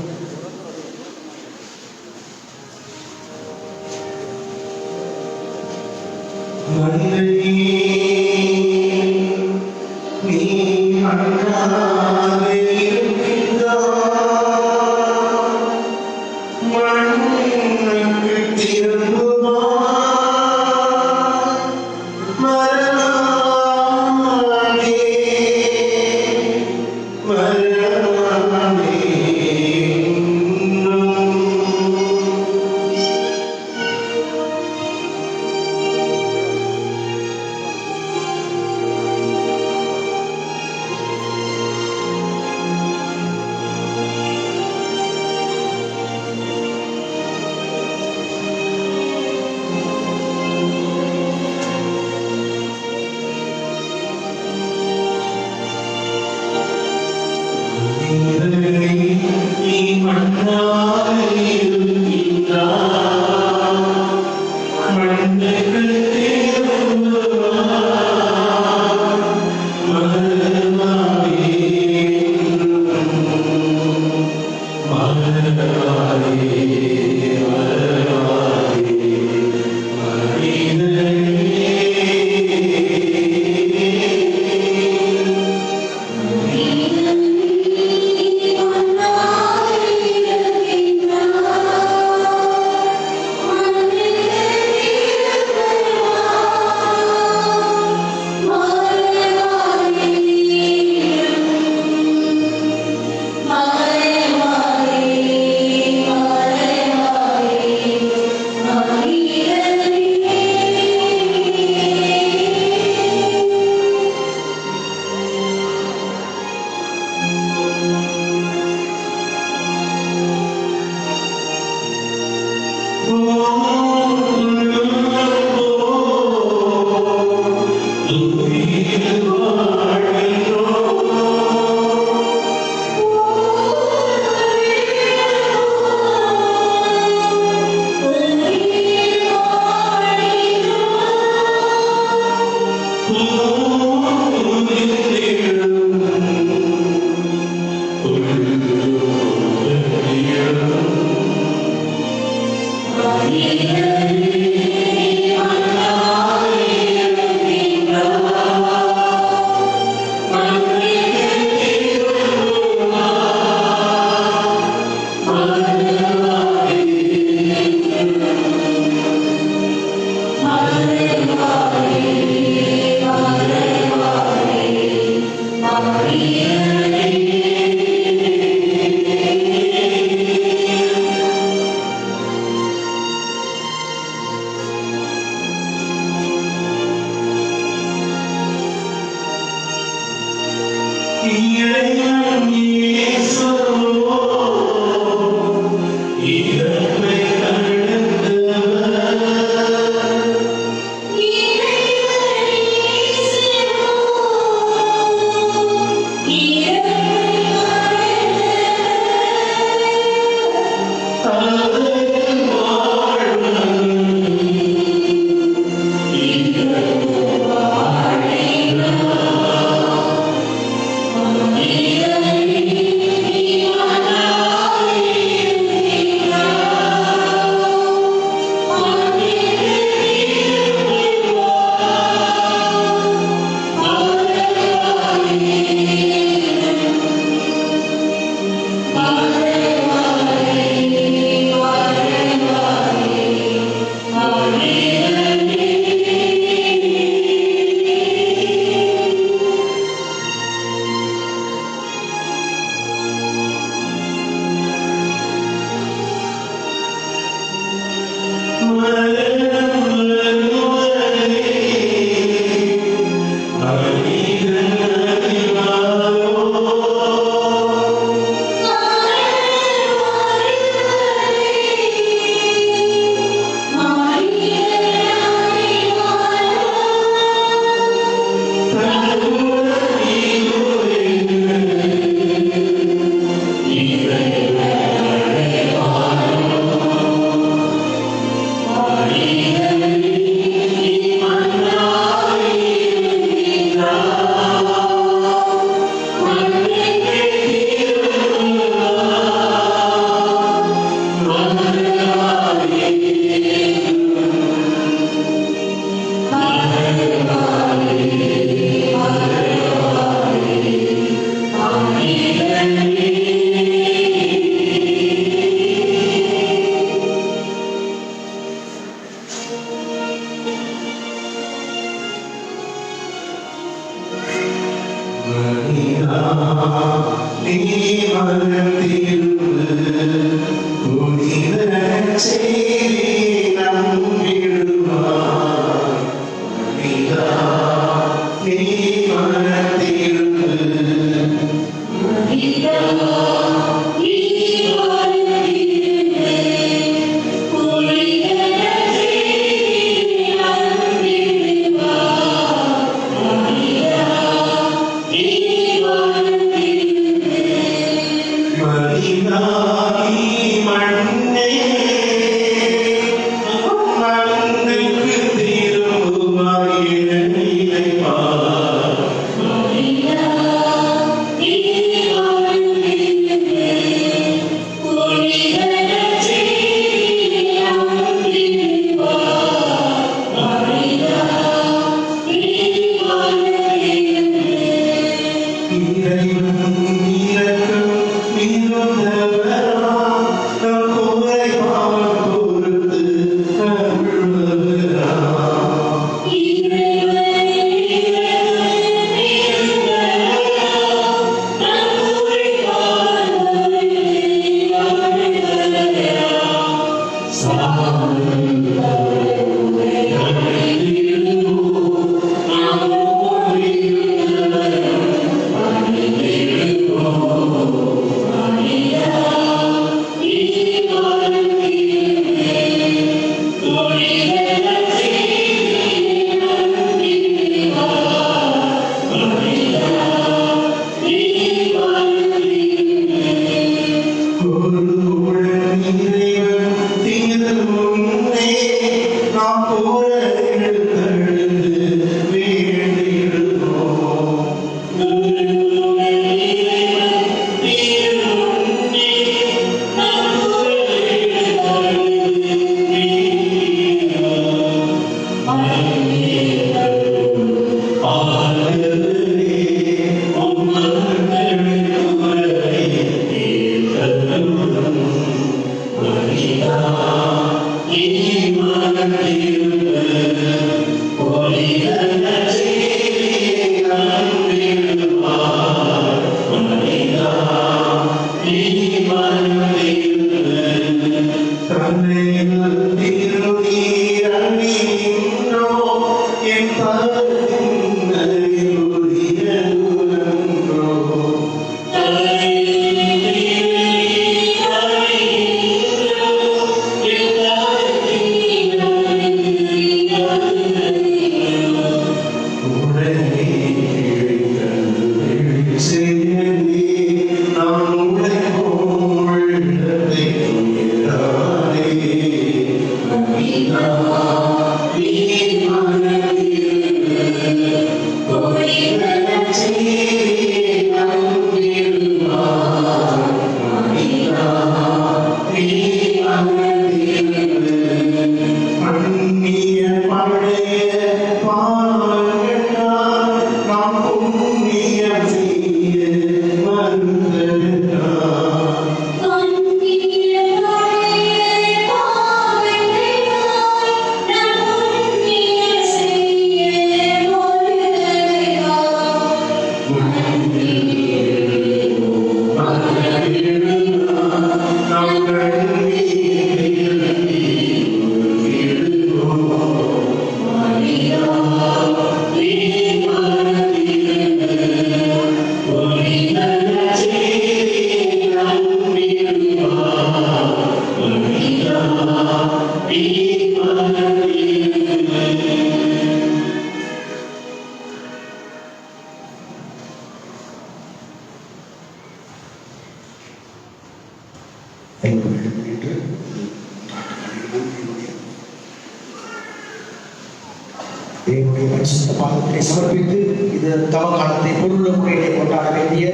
தேவனுடைய பரிசுத்த பாதத்தை சமர்ப்பித்து இது தவ காலத்தை பொருளுள்ள முறையிலே கொண்டாட வேண்டிய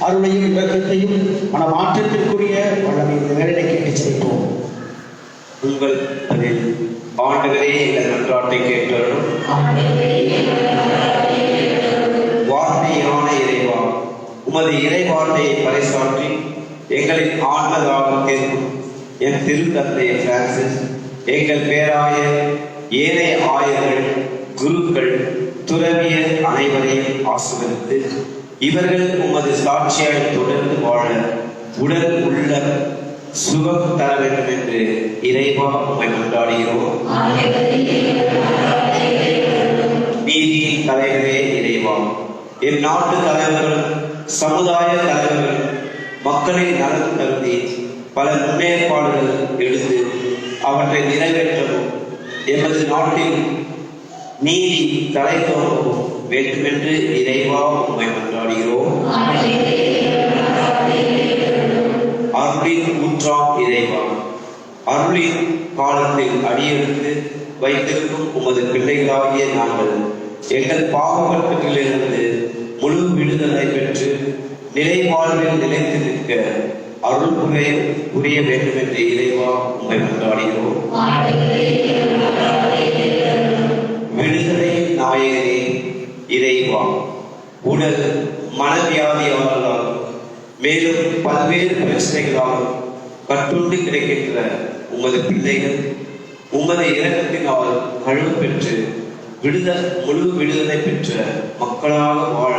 அருளையும் இரக்கத்தையும் மனமாற்றத்திற்குரிய வல்லமை இந்த வேலையை கேட்டு செலுத்துவோம்.
உங்கள் அதில் ஆண்டவரே எங்கள் நன்றாட்டை கேட்டவரும் வார்த்தையான இறைவா, உமது இறைவார்த்தையை பறைசாற்றி எங்களின் ஆண்டதாக கேட்கும் என் திருத்தந்தை பிரான்சிஸ், எங்கள் பேராயர், ஏனைய ஆயர்கள், குருக்கள், துறவியர் அனைவரையும் ஆசீர்வதித்து இவர்கள் உமது சாட்சியாய் தொடர்ந்து வாழ உடல் உள்ள சுகம் தர வேண்டும் என்று இறைவா உம்மை கொண்டாடுகிறோம். நீதியின் தலைவரே இறைவா, என் நாட்டு தலைவர்களும் சமுதாய தலைவர்களும் மக்களின் நலன் கருதி பல முன்னேற்பாடுகள் எடுத்து அவற்றை நிறைவேற்றவும் எமது நாட்டில் நீதி தலைத்தோறவும் வேண்டுமென்று இறைவா உம்மை கொண்டாடுகிறோம். அருளின் ஊற்றாம் இறைவா, அருளின் காலத்தில் அடியெடுத்து வைத்திருக்கும் உமது பிள்ளைகளாகிய நாங்கள் எங்கள் பாவத்திலிருந்து முழு விடுதலை பெற்று நிலை வாழ்வில் நிலைத்து நிற்க அருள் புரிய வேண்டும் என்று இறைவா உம்மை கொண்டாடுகிறோம். விடுதலை நாயகனே இறைவா, உடல் மனவியாதியாளர்களால் மேலும் பல்வேறு பிரச்சனைகளால் கட்டுண்டு கிடைக்கின்ற உமது பிள்ளைகள் உமது இரக்கத்தினால் கழுவு பெற்று முழு விடுதலை பெற்ற மக்களாக வாழ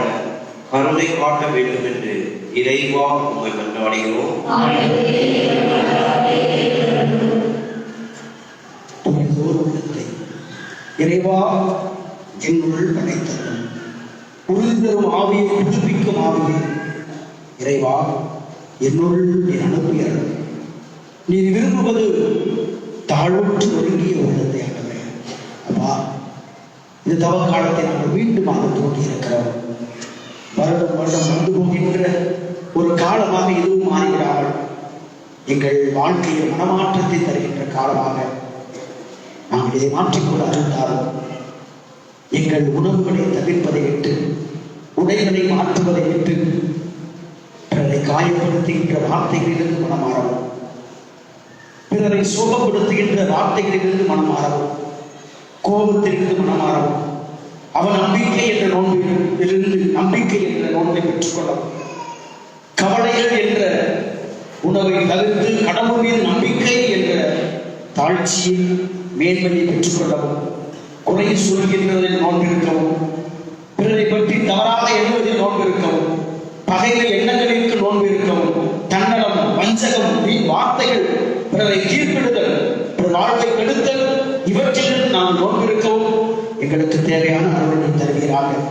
கருணை காட்ட வேண்டும் என்று இறைவா உம்மை கொண்டாடுகிறோம்.
இறைவா என்னுள் படைத்தரும் உறுதி தரும் ஆவியை புதுப்பிக்கும் ஆவியை இறைவா என்னுள் நீர் அனுப்பியர். நீர் விரும்புவது தாழ்வுற்று ஒருங்கிய உள்ளத்தை ஆண்டவரே. அப்பா, இந்த தவ காலத்தை நாங்கள் மீண்டும் தோண்டி இருக்கிறோம். வருடம் வருடம் வந்து போகின்ற ஒரு காலமாக இதுவும் மாறிவிடாமல் எங்கள் வாழ்க்கையில் மனமாற்றத்தை தருகின்ற காலமாக நாங்கள் இதை மாற்றிக்கொள்ள அறிந்தாலும் எங்கள் உணவுகளை தவிர்ப்பதை விட்டு, உடைகளை மாற்றுவதை விட்டு, பிறரை காயப்படுத்துகின்ற வார்த்தைகளிலிருந்து மனம் மாறவும், பிறரை சோகப்படுத்துகின்ற வார்த்தைகளிலிருந்து மனம் மாறவும், கோபத்திலிருந்து மனம் மாறவும், அவன் நம்பிக்கை என்ற நோன்பிலிருந்து நம்பிக்கை என்ற நோன்பை பெற்றுக்கொள்ளவும், கவலைகள் என்ற உணவை தவிர்த்து கடவுள் மீது நம்பிக்கை என்ற தாழ்ச்சியை மேன்மையை பெற்றுக்கொள்ளவும், குறை சொல்கின்றதில் நோன்பிருக்கவும், பிறரை பற்றி தவறாக எண்ணுவதில் நோன்பிருக்கவும், பகைமை எண்ணங்களுக்கு நோன்பிருக்கவும், தன்னலம், வஞ்சகம், வீண் வார்த்தைகள், பிறரை கீழ்ப்பிடுதல், பிற வாழ்வை கெடுத்தல், இவற்றிலும் நாம் நோன்பிருக்கவும் எங்களுக்கு தேவையான அருளை தருகிறார்கள்.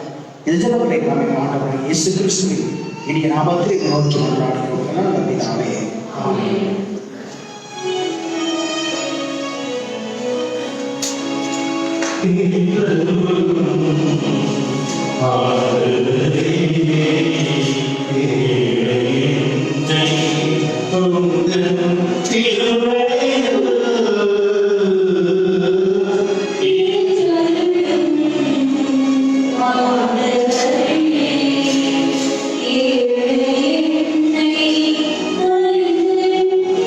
இந்த ஜெபங்களை நாம் ஆண்டவராகிய இயேசு கிறிஸ்துவின் இனிய நாமத்தில் நோக்கி கொண்டாடுகிறோம். நம்பிதாவே. ஆமென்.
Amen.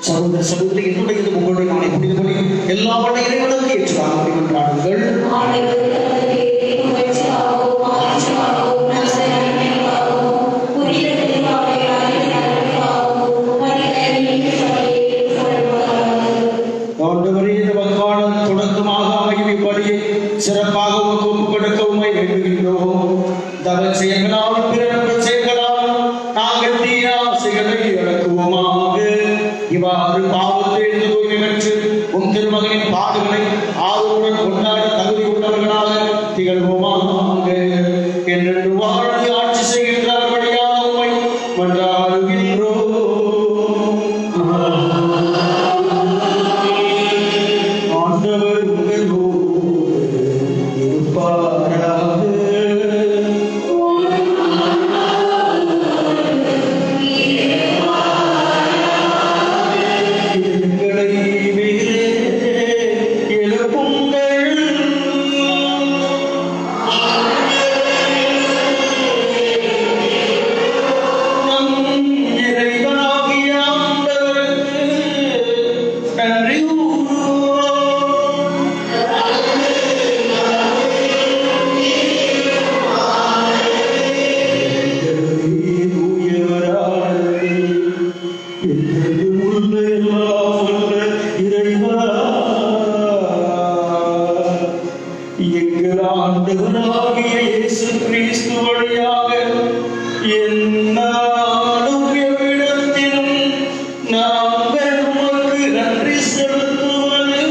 சகோதர சகோதரி, என்னுடைய உங்களுடைய நாளை புனித பலி எல்லா வல்ல இறைவனுக்கு ஏற்றாக கொண்டாடுங்கள். ஆண்டவரே, இந்த வங்காளம் தொடக்கமாக அமையும் இப்படியை சிறப்பாக உமக்கு ஒப்புக் கொடுக்கவும் வேண்டுகின்றோம். தவ செயல்களாலும் பிறந்த செயல்களாலும் நாங்கள் தீய ஆசைகளை இழக்குவோமாக. இவ்வாறு பாவத்தை எழுந்து தூய்மை பெற்று உம் திருமகனின் பாடுகளை ஆதரவுடன் கொண்டாட தகுதி கொண்டவர்களாக திகழ்வோமாக. என்று வாழ்ந்து ஆட்சி செய்கின்றவர் வழியாக உம்மை மன்றாடுகின்றோம். ஆண்டவர் உங்களோடு இருப்பாராக. எங்களை மீறே எழுப்புங்கள். நம் இறைவனாகிய ஆண்டவருக்கு நன்றி கூறுவோம். எங்கள் ஆண்டவராகிய இயேசு கிறிஸ்து வழியாக எந்நாளும் எவ்விடத்திலும் நாங்கள் உமக்கு நன்றி செலுத்துவது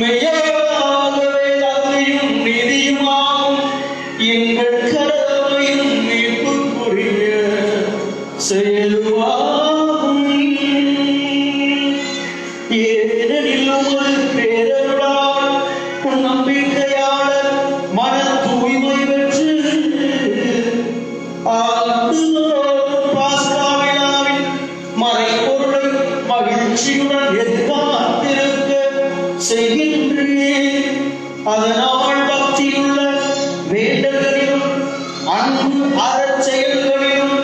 மெய்யாகவே தகுதியும் நீதியுமாகும். எங்கள் கடமையும் மீட்புக்குரிய செயலுமாகும். ஏனெனில் உமது பேரருளால் உன் நம்பிக்கையாளர் மன தூய்மை பெற்று ஆண்டுதோறும் பாஸ்கா விழாவின் மறைபொருளை மகிழ்ச்சியுடன் எதிர்பார்த்திருக்க செய்கின்றேன். அதனால் பக்தியுள்ள வேண்டல்களிலும் அன்பு அறச்செயல்களிலும்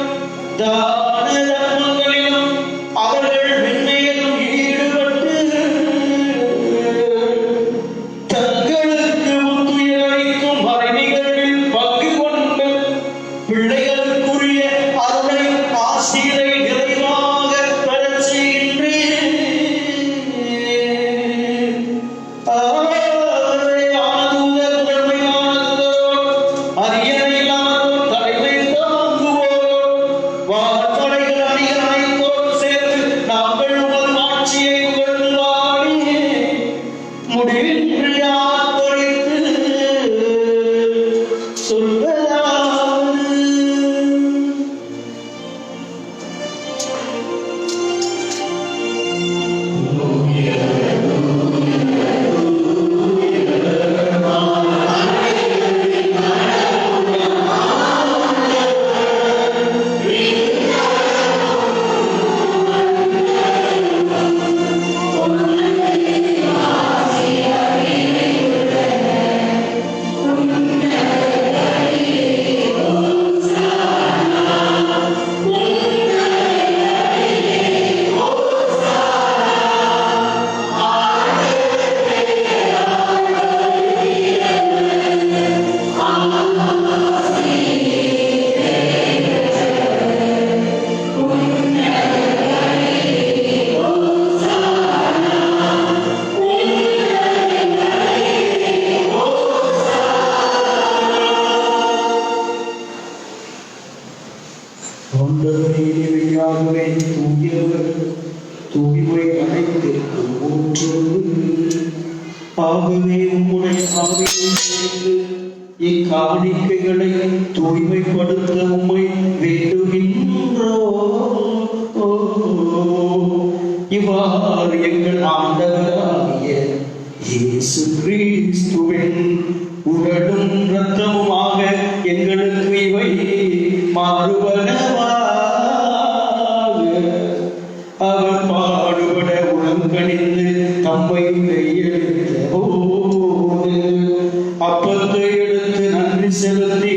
தான தர்மங்களிலும் அவர்கள் மென்மேலும் ஈடுபட்டு தங்களுக்கு உத்துயிரளிக்கும் மறைநிகழ்வில் பங்கு கொண்டு பிள்ளைகளுக்குரிய அருளை ஆசிரை நிறைவாக பெறச் செய்கின்றேன். ஆனது தூய்மை அனைத்திற்கும் ஊற்று. ஆகவே உம்முடைய ஆவியை சேர்ந்து இக்காணிக்கைகளை தூய்மைப்படுத்த உம்மை வேண்டுகின்றோம். இவ்வாறு எங்கள் ஆண்டவராகிய இயேசு கிறிஸ்துவின் உடலும் இரத்தமுமாக எங்களுக்கு இவை மாறுவனவாக. அவர் பாடுபட உளங்கணிந்து தம்மை கையெழுத்த போது அப்பத்தை எடுத்து நன்றி செலுத்தி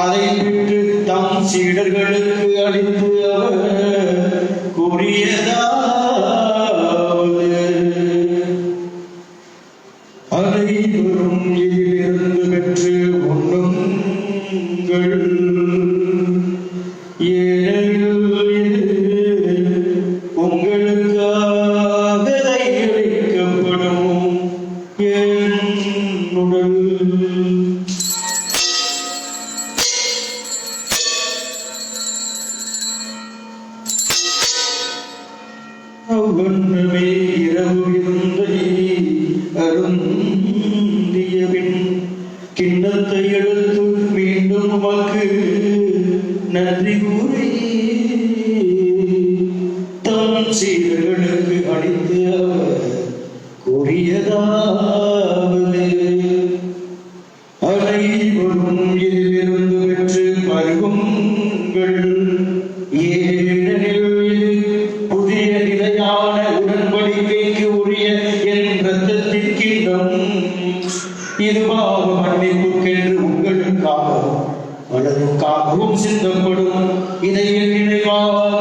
அதை விட்டு தம் சீடர்களுக்கு அளித்து அவர் கூறியதாவது: அனைவரும் இதிலிருந்து பெற்று உண்ணுங்கள். ஏனெனில் இது உங்களுக்காக கையளிக்கப்படும் என் உடல். அவ்வண்ணமே இரவு விருந்தை அருந்தியபின் கிண்ணத்தை எடுத்து மீண்டும் உமக்கு நன்றி கூறி தம் சீடர்களுக்கு அளித்து அவர் கூறியதாவது: அனைவரும் இதிலிருந்து பெற்று பருகுங்கள். ஏனெனில் இது புதிய நிலையான உடன்படிக்கைக்கு உரிய என் இரத்தத்தின் கிண்ணம். இதுவாக மன்னிப்புக்கென்று உங்களுக்காகவும் பலருக்காகவும் சிந்தப்படும். இதை என் நினைவாக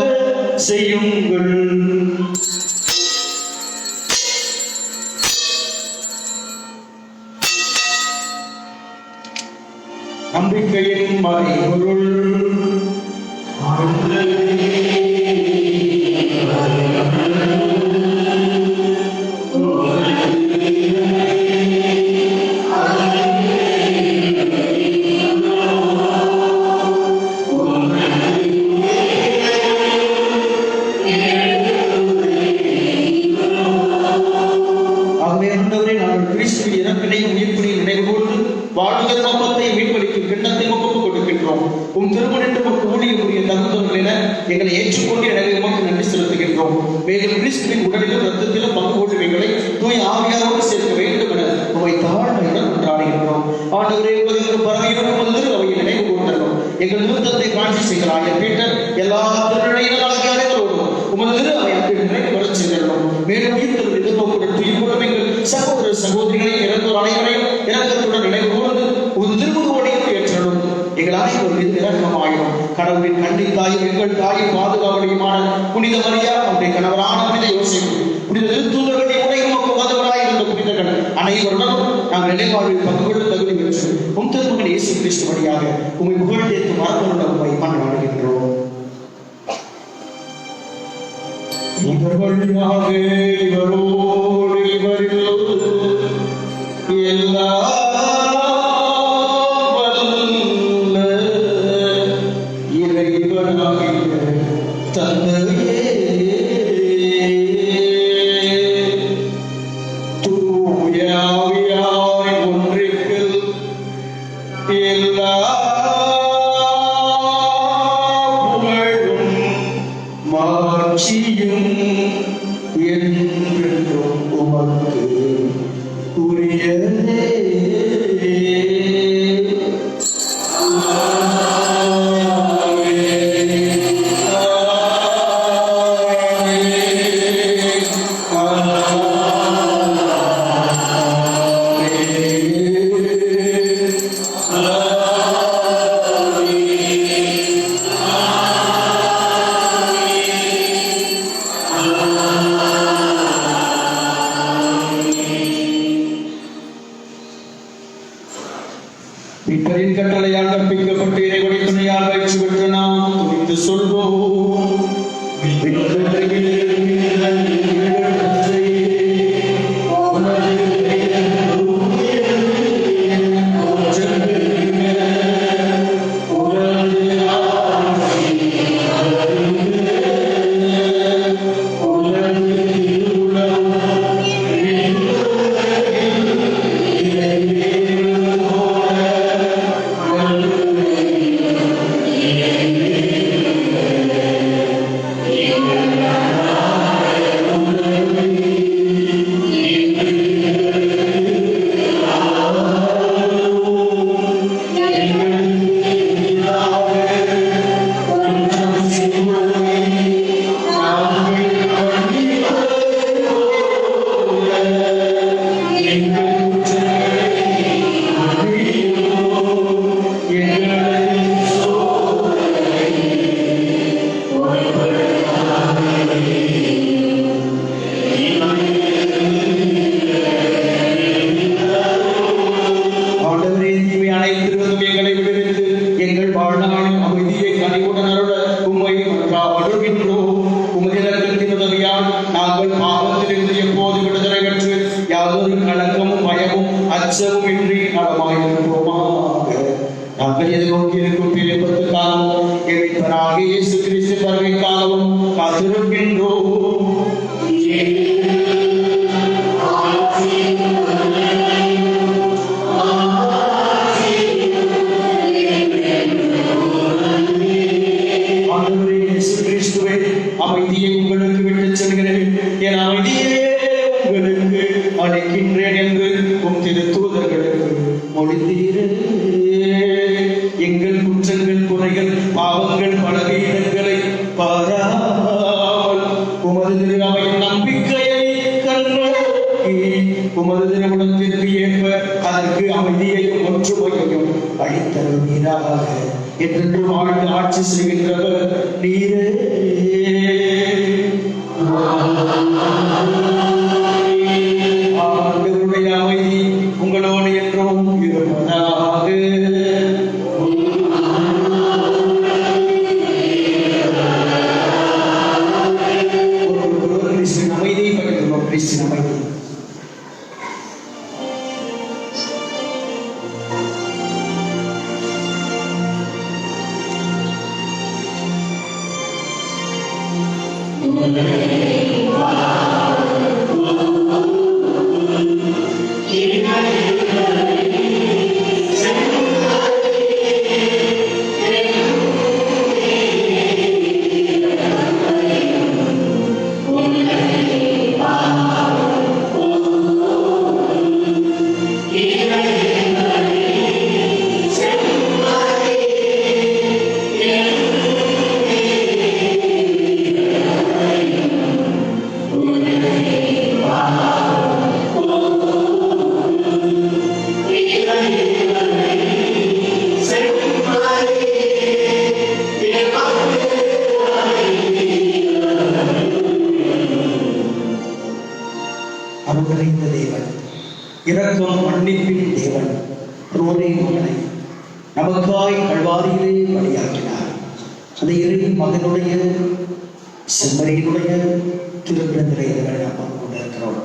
செய்யுங்கள். நம்பிக்கையின் மறைபொருள். ஆகவே ஆண்டவரே, நாங்கள் கிறிஸ்துவின் இறப்பினையும் உயிர்ப்பினையும் நினைவுகூர்ந்து வாழ்வுதல் நோக்கத்தை மீட்பளிக்கும் கிண்ணத்தை ஒப்புக் கொடுக்கின்றோம். உம் திருமணம் நமக்கு ஊழியக்கூடிய தகுந்தவர்கள் என எங்களை ஏற்றுக்கொண்டு எனவே உமக்கு நன்றி செலுத்துகின்றோம். மேலும் கிறிஸ்துவின் உடலிலும் ரத்தத்திலும் பங்கு கொண்டு எங்களை தூய் ஆவியாரோடு சேர்க்க வேண்டும் என உமை தாழ்மையுடன் கொண்டாடுகின்றோம். ஆண்டவரே, பரவியும் அவையை நினைவு கூர்ந்தோம். எங்கள் நிறுத்தத்தை காட்சி செய்கிறார் பீட்டர் எல்லா திருநிலையிலும் அனைவரோடும் உமது திரு அவை அன்பின் நிறைவு வரச் செய்கிறோம். மேலும் ஈர்த்தல் எதிர்நோக்குடன் துயிலும் எங்கள் சகோதர சகோதரிகளை இறந்தோர் அனைவரையும் இறக்கத்துடன் நினைவு கூர்ந்து உமது திருமுகோடையும் ஏற்றலும். எங்கள் அனைவரும் மீது இரக்கமாயிரும். கடவுளின் கண்டித்தாயும் எங்கள் தாயும் பாதுகாவலியுமான புனித மரியா, அவருடைய கணவரான புனித யோசேப்பு, புனித திருத்தூதர்களுடைய உலகின் நோக்கு மதவராய் இருந்த புனிதர்கள் அனைவருடனும் நாங்கள் நிலைவாழ்வில் பங்கு கொள்ள தகுதி பெற்று உம் திருமகன் இயேசு கிறிஸ்து வழியாக உம்மை புகழ்ந்தேற்று மரபுள்ள உம்மை மன்றாடுகின்றோம். இவர் வழியாக இவரோடு இவரில் எல்லா வல்ல இறைவனாகிய தந்தையே, தூய ஆவியாரின் ஒன்றிப்பில் எல்லா புகழும் மாட்சியும் என்றென்றும் உமக்கு உரியதே. மீட்பரின் கட்டளையால் கற்பிக்கப்பட்டு இறைவனை துணையால் பயிற்சி பெற்ற நாம் துணிந்து சொல்வோம்: உலக அச்சமும் இன்றி நலமாயிருப்போமாக. நாங்கள் எதிர்நோக்கி இருக்கும் பிழைப்பதற்காகவும் இறைவனாகிய இயேசு கிறிஸ்து வருகைக்காகவும் காத்திருக்கின்றோம். ஆண்டவரே இயேசு கிறிஸ்துவே, அமைதியை உங்களுக்கு விட்டுச் செல்கிறேன், என் அமைதியே உங்களுக்கு அளிக்கின்றேன் என்று உம் திருத்தூதர்களுக்கு மொழிந்தீரே. எங்கள் குற்றங்கள், குறைகள், பாவங்கள், பலவீனங்களை பாராமல் உமது திருவையின் நம்பிக்கையை கண்ணோக்கி உமது திருமணத்திற்கு ஏற்ப அதற்கு அமைதியையும் ஒற்றுமையையும் அளித்தருவீராக. என்றென்று வாழ்ந்து ஆட்சி செய்கின்றவர் நீரே. ஆண்டவருடைய அமைதி உங்களோடு என்றும் இருப்பதாக. கிறிஸ்தின் அமைதியை பகிர்ந்துள்ளோம். கிறிஸ்தின் அமைதி. அருள்நிறைந்த தேவன், இரக்கம் மன்னிப்பின் தேவன், ரோனே மகனை நமக்காய் கல்வாரியிலே பலியாக்கினார். அந்த இறை மகனுடைய செம்மறியினுடைய திருவிழந்திலே நாம் பங்கு கொண்டிருக்கிறோம்.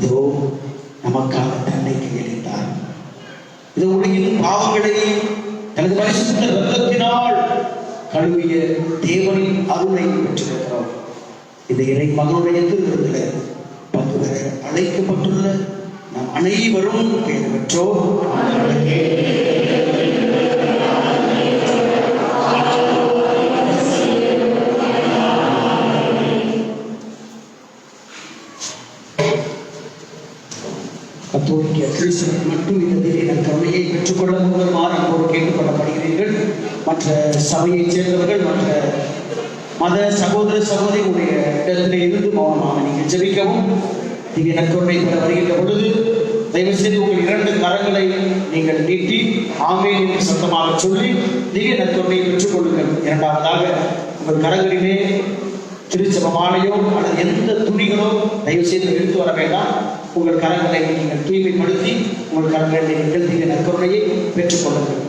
இதோ நமக்காக தன்னை கையளித்தார். இது உலகின் பாவங்களை தனது பரிசுத்த இரத்தத்தினால் கழுவிய தேவனின் அருளை பெற்றிருக்கிறோம். இந்த இறை மகனுடைய திருவிழந்திலே பங்கு பெற அழைக்கப்பட்டுள்ள நாம் அனைவரும் பேறு பெற்றோம். கத்தோலிக்க கிறிஸ்தவர்கள் மட்டும் இந்த திடீர் கருணையை பெற்றுக்கொள்ள முன்வருமாறு அன்போடு கேட்டுக்கொள்ளப்படுகிறீர்கள். மற்ற சபையைச் சேர்ந்தவர்கள், மற்ற மத சகோதர சகோதரிகளுடைய இடத்திலே இருந்து மௌனமாக நீங்கள் ஜெபிக்கவும். திவ்ய நற்கருணை பெற வருகின்ற பொழுது தயவு செய்து உங்கள் 2 கரங்களை நீங்கள் நீட்டி ஆமென் என்று சத்தமாக சொல்லி திவ்ய நற்கருணையை பெற்றுக்கொள்ளுங்கள். இரண்டாவதாக உங்கள் கரங்களிலே திருச்சப மாலையோ அல்லது எந்த துணிகளோ தயவு செய்து எடுத்து வர வேண்டாம். உங்கள் கரங்களை நீங்கள் தூய்மைப்படுத்தி உங்கள் கரங்களை நீங்கள் திவ்ய நற்கருணையை பெற்றுக்கொள்ளுங்கள்.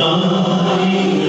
Amen.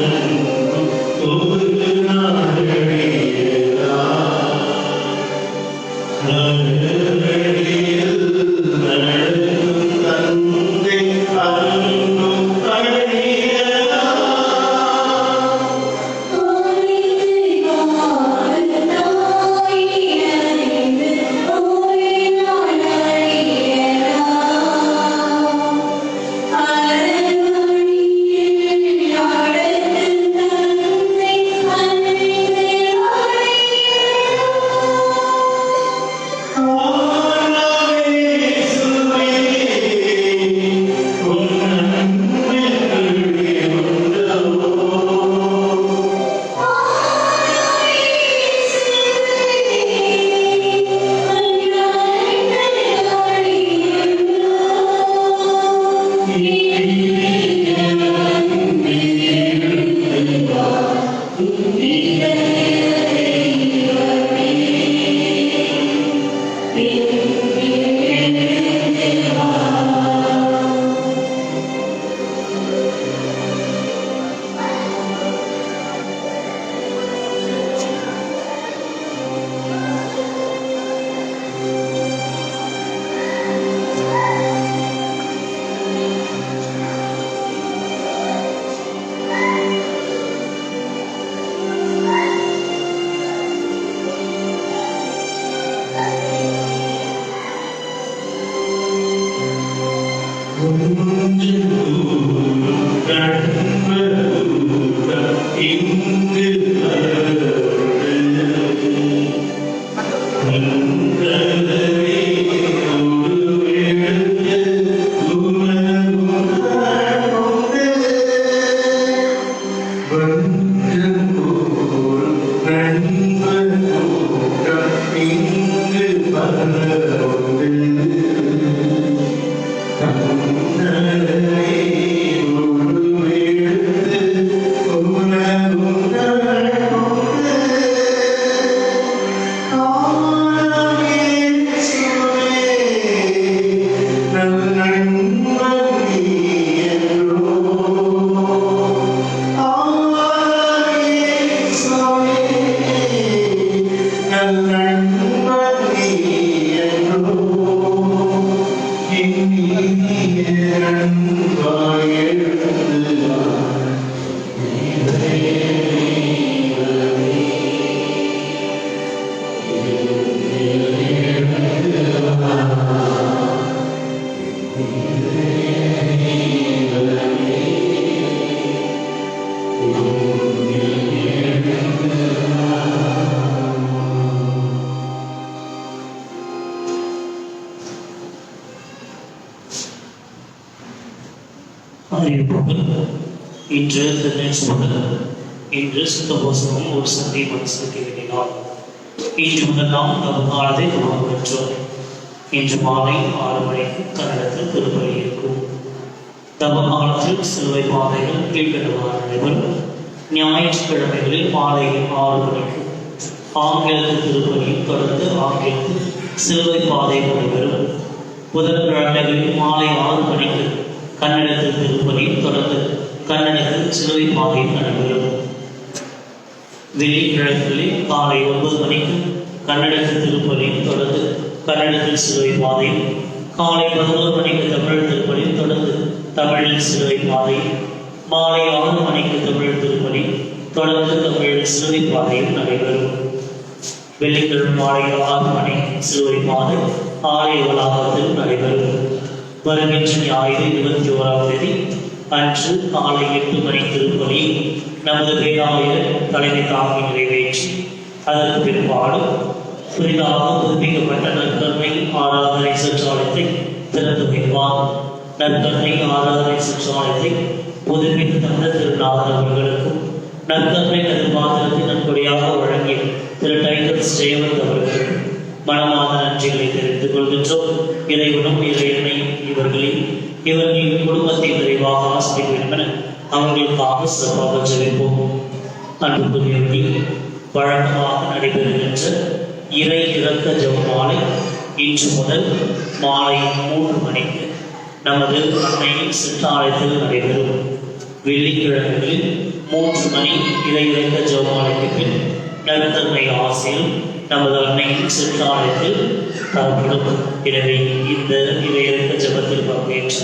இன்று இன்று சுத்தபோசமும் ஒரு சந்தை மனசுக்கு எண்ணினார். இன்று முதல் நாம் காலத்தை துவங்க பெற்றோம். இன்று மாலை 6 மணிக்கு கன்னடத்தில் திருப்பலி இருக்கும். தவ காலத்தில் சிலுவை பாதைகள் கீழ்கண்டவாறு நடைபெறும். ஞாயிற்றுக்கிழமைகளில் மாலை 6 மணிக்கு ஆங்கிலத்தில் திருப்பலியும் தொடர்ந்து ஆங்கிலத்தில் சிலுவை பாதை நடைபெறும். புதன்கிழமைகளில் மாலை 6 மணிக்கு கன்னடத்தில் திருப்பலியும் தொடர்ந்து கன்னடத்தில் சிலுவை பாதையும் நடைபெறும். வெள்ளிக்கிழமைகளில் காலை 9 மணிக்கு கன்னடத்தில் திருப்பலியும் தொடர்ந்து கன்னடத்தில் சிலுவை பாதையும், காலை 11 மணிக்கு தமிழ் திருப்பலியும் தொடர்ந்து தமிழில் சிலுவை பாதையும், மாலை 6 மணிக்கு தமிழ் திருப்பலி தொடர்ந்து தமிழில் சிலுவை பாதையும் நடைபெறும். வெள்ளிக்கிழமை மாலை 6 மணி சிலுவை பாதை ஆலய வளாகத்தில் நடைபெறும். வருகின்ற ஞாயிறு 21ஆம் தேதி அன்று காலை 8 மணி திருப்பலி நமது பேராயர் தலைமை தாங்கி நிறைவேற்றி அதற்கு பிற்பாடு புதிதாக புதுப்பிக்கப்பட்ட நற்கருணை ஆராதனை சிற்றாலயத்தை திறந்து வைப்பார். நற்கருணை ஆராதனை சிற்றாலயத்தை புதுப்பித்து தந்த திருநாதர் அவர்களுக்கும் நற்கருணை நெருமாத்திரத்தை நன்கொடையாக வழங்கிய திரு டைட்டஸ் ஜெயவந்த் அவர்களுக்கும் மனமான நன்றிகளை தெரிவித்துக் கொள்கின்றோம். இறைவனும் இறைவனையும் இவர்களின் குடும்பத்தை விரைவாக ஆசிரிய வேண்டும் என அவர்களுக்காக சிறப்பாக ஜெபிப்போம். அன்புக்குரியவர்கள், வழக்கமாக நடைபெறுகின்ற இறை இறக்க ஜெபமாலை இன்று முதல் மாலை 3 மணிக்கு நமது அன்னையின் சிற்றாலயத்தில் நடைபெறும். வெள்ளிக்கிழமைகளில் 3 மணி இறை இறக்க ஜெபமாலைக்கு பின் நற்கருணை ஆசியில் நமது அன்னையின் சிற்றாலயத்தில் தரப்படும். எனவே இந்த இறையிறக்க ஜெபத்தில் பங்கேற்று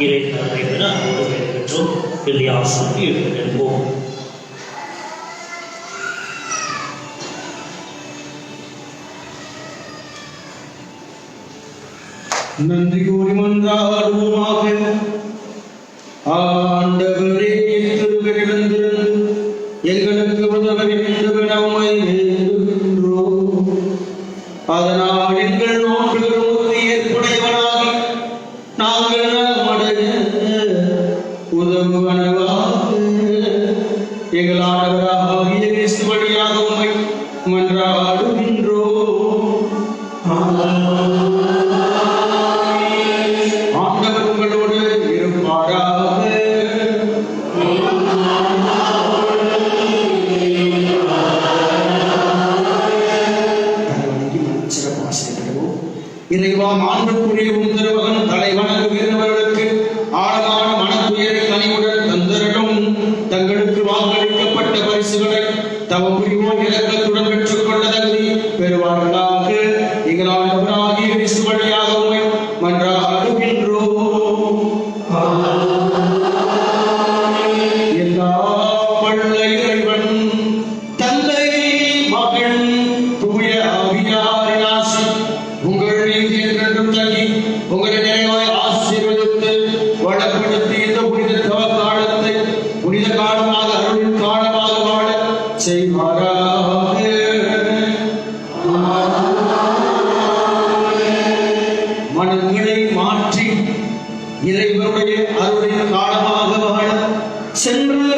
இறை கருணை பெற அன்போடு வேண்டுகின்றோம். இறுதி ஆசிரியருக்கு எழுந்திருப்போம்.
நன்றி கூறி மன்றாடுவோமாக. ஆண்டவரே, திருவிழித்திருந்து எங்களுக்கு உதவ வேண்டும் என உம்மை வேண்டுகின்றோம். அதனால் எங்கள் நோன்றுகள் உறுதி ஏற்புடையவனாகி நாங்கள் நலமடைய உதவுவனவாக எங்கள் ஆண்டவராகிய கிறிஸ்து வழியாக உம்மை மன்றாடுகின்றோம். ஆண்டவர் உங்களோடு இருப்பாராக. சிறப்பு ஆசிரியப்படுவோம். இறைவா, மாண்புக்குரிய உம் திருமகன் தலை வணங்குகிறவர்களுக்கு ஆழமான மனத்துயரை கனிவுடன் தந்தரட்டும். தங்களுக்கு வாக்களிக்கப்பட்ட பரிசுகளை தவ புரிவோர் இலக்கத்துடன் பெற்றுக்கொள்ள தகுதி பெறுவார்களாக. எங்கள் ஆண்டவராகிய கிறிஸ்து வழியாக உம்மை மன்றாடுகின்றோம். எல்லா வல்ல இறைவன் தந்தை, மகன், தூய ஆவியாரின் ஆசி உங்கள் மீது என்றென்றும் தங்கி உங்களை நிறைவாய் ஆசீர்வதித்து இறைவனுடைய அருளின் காலமாக வாழ சென்ற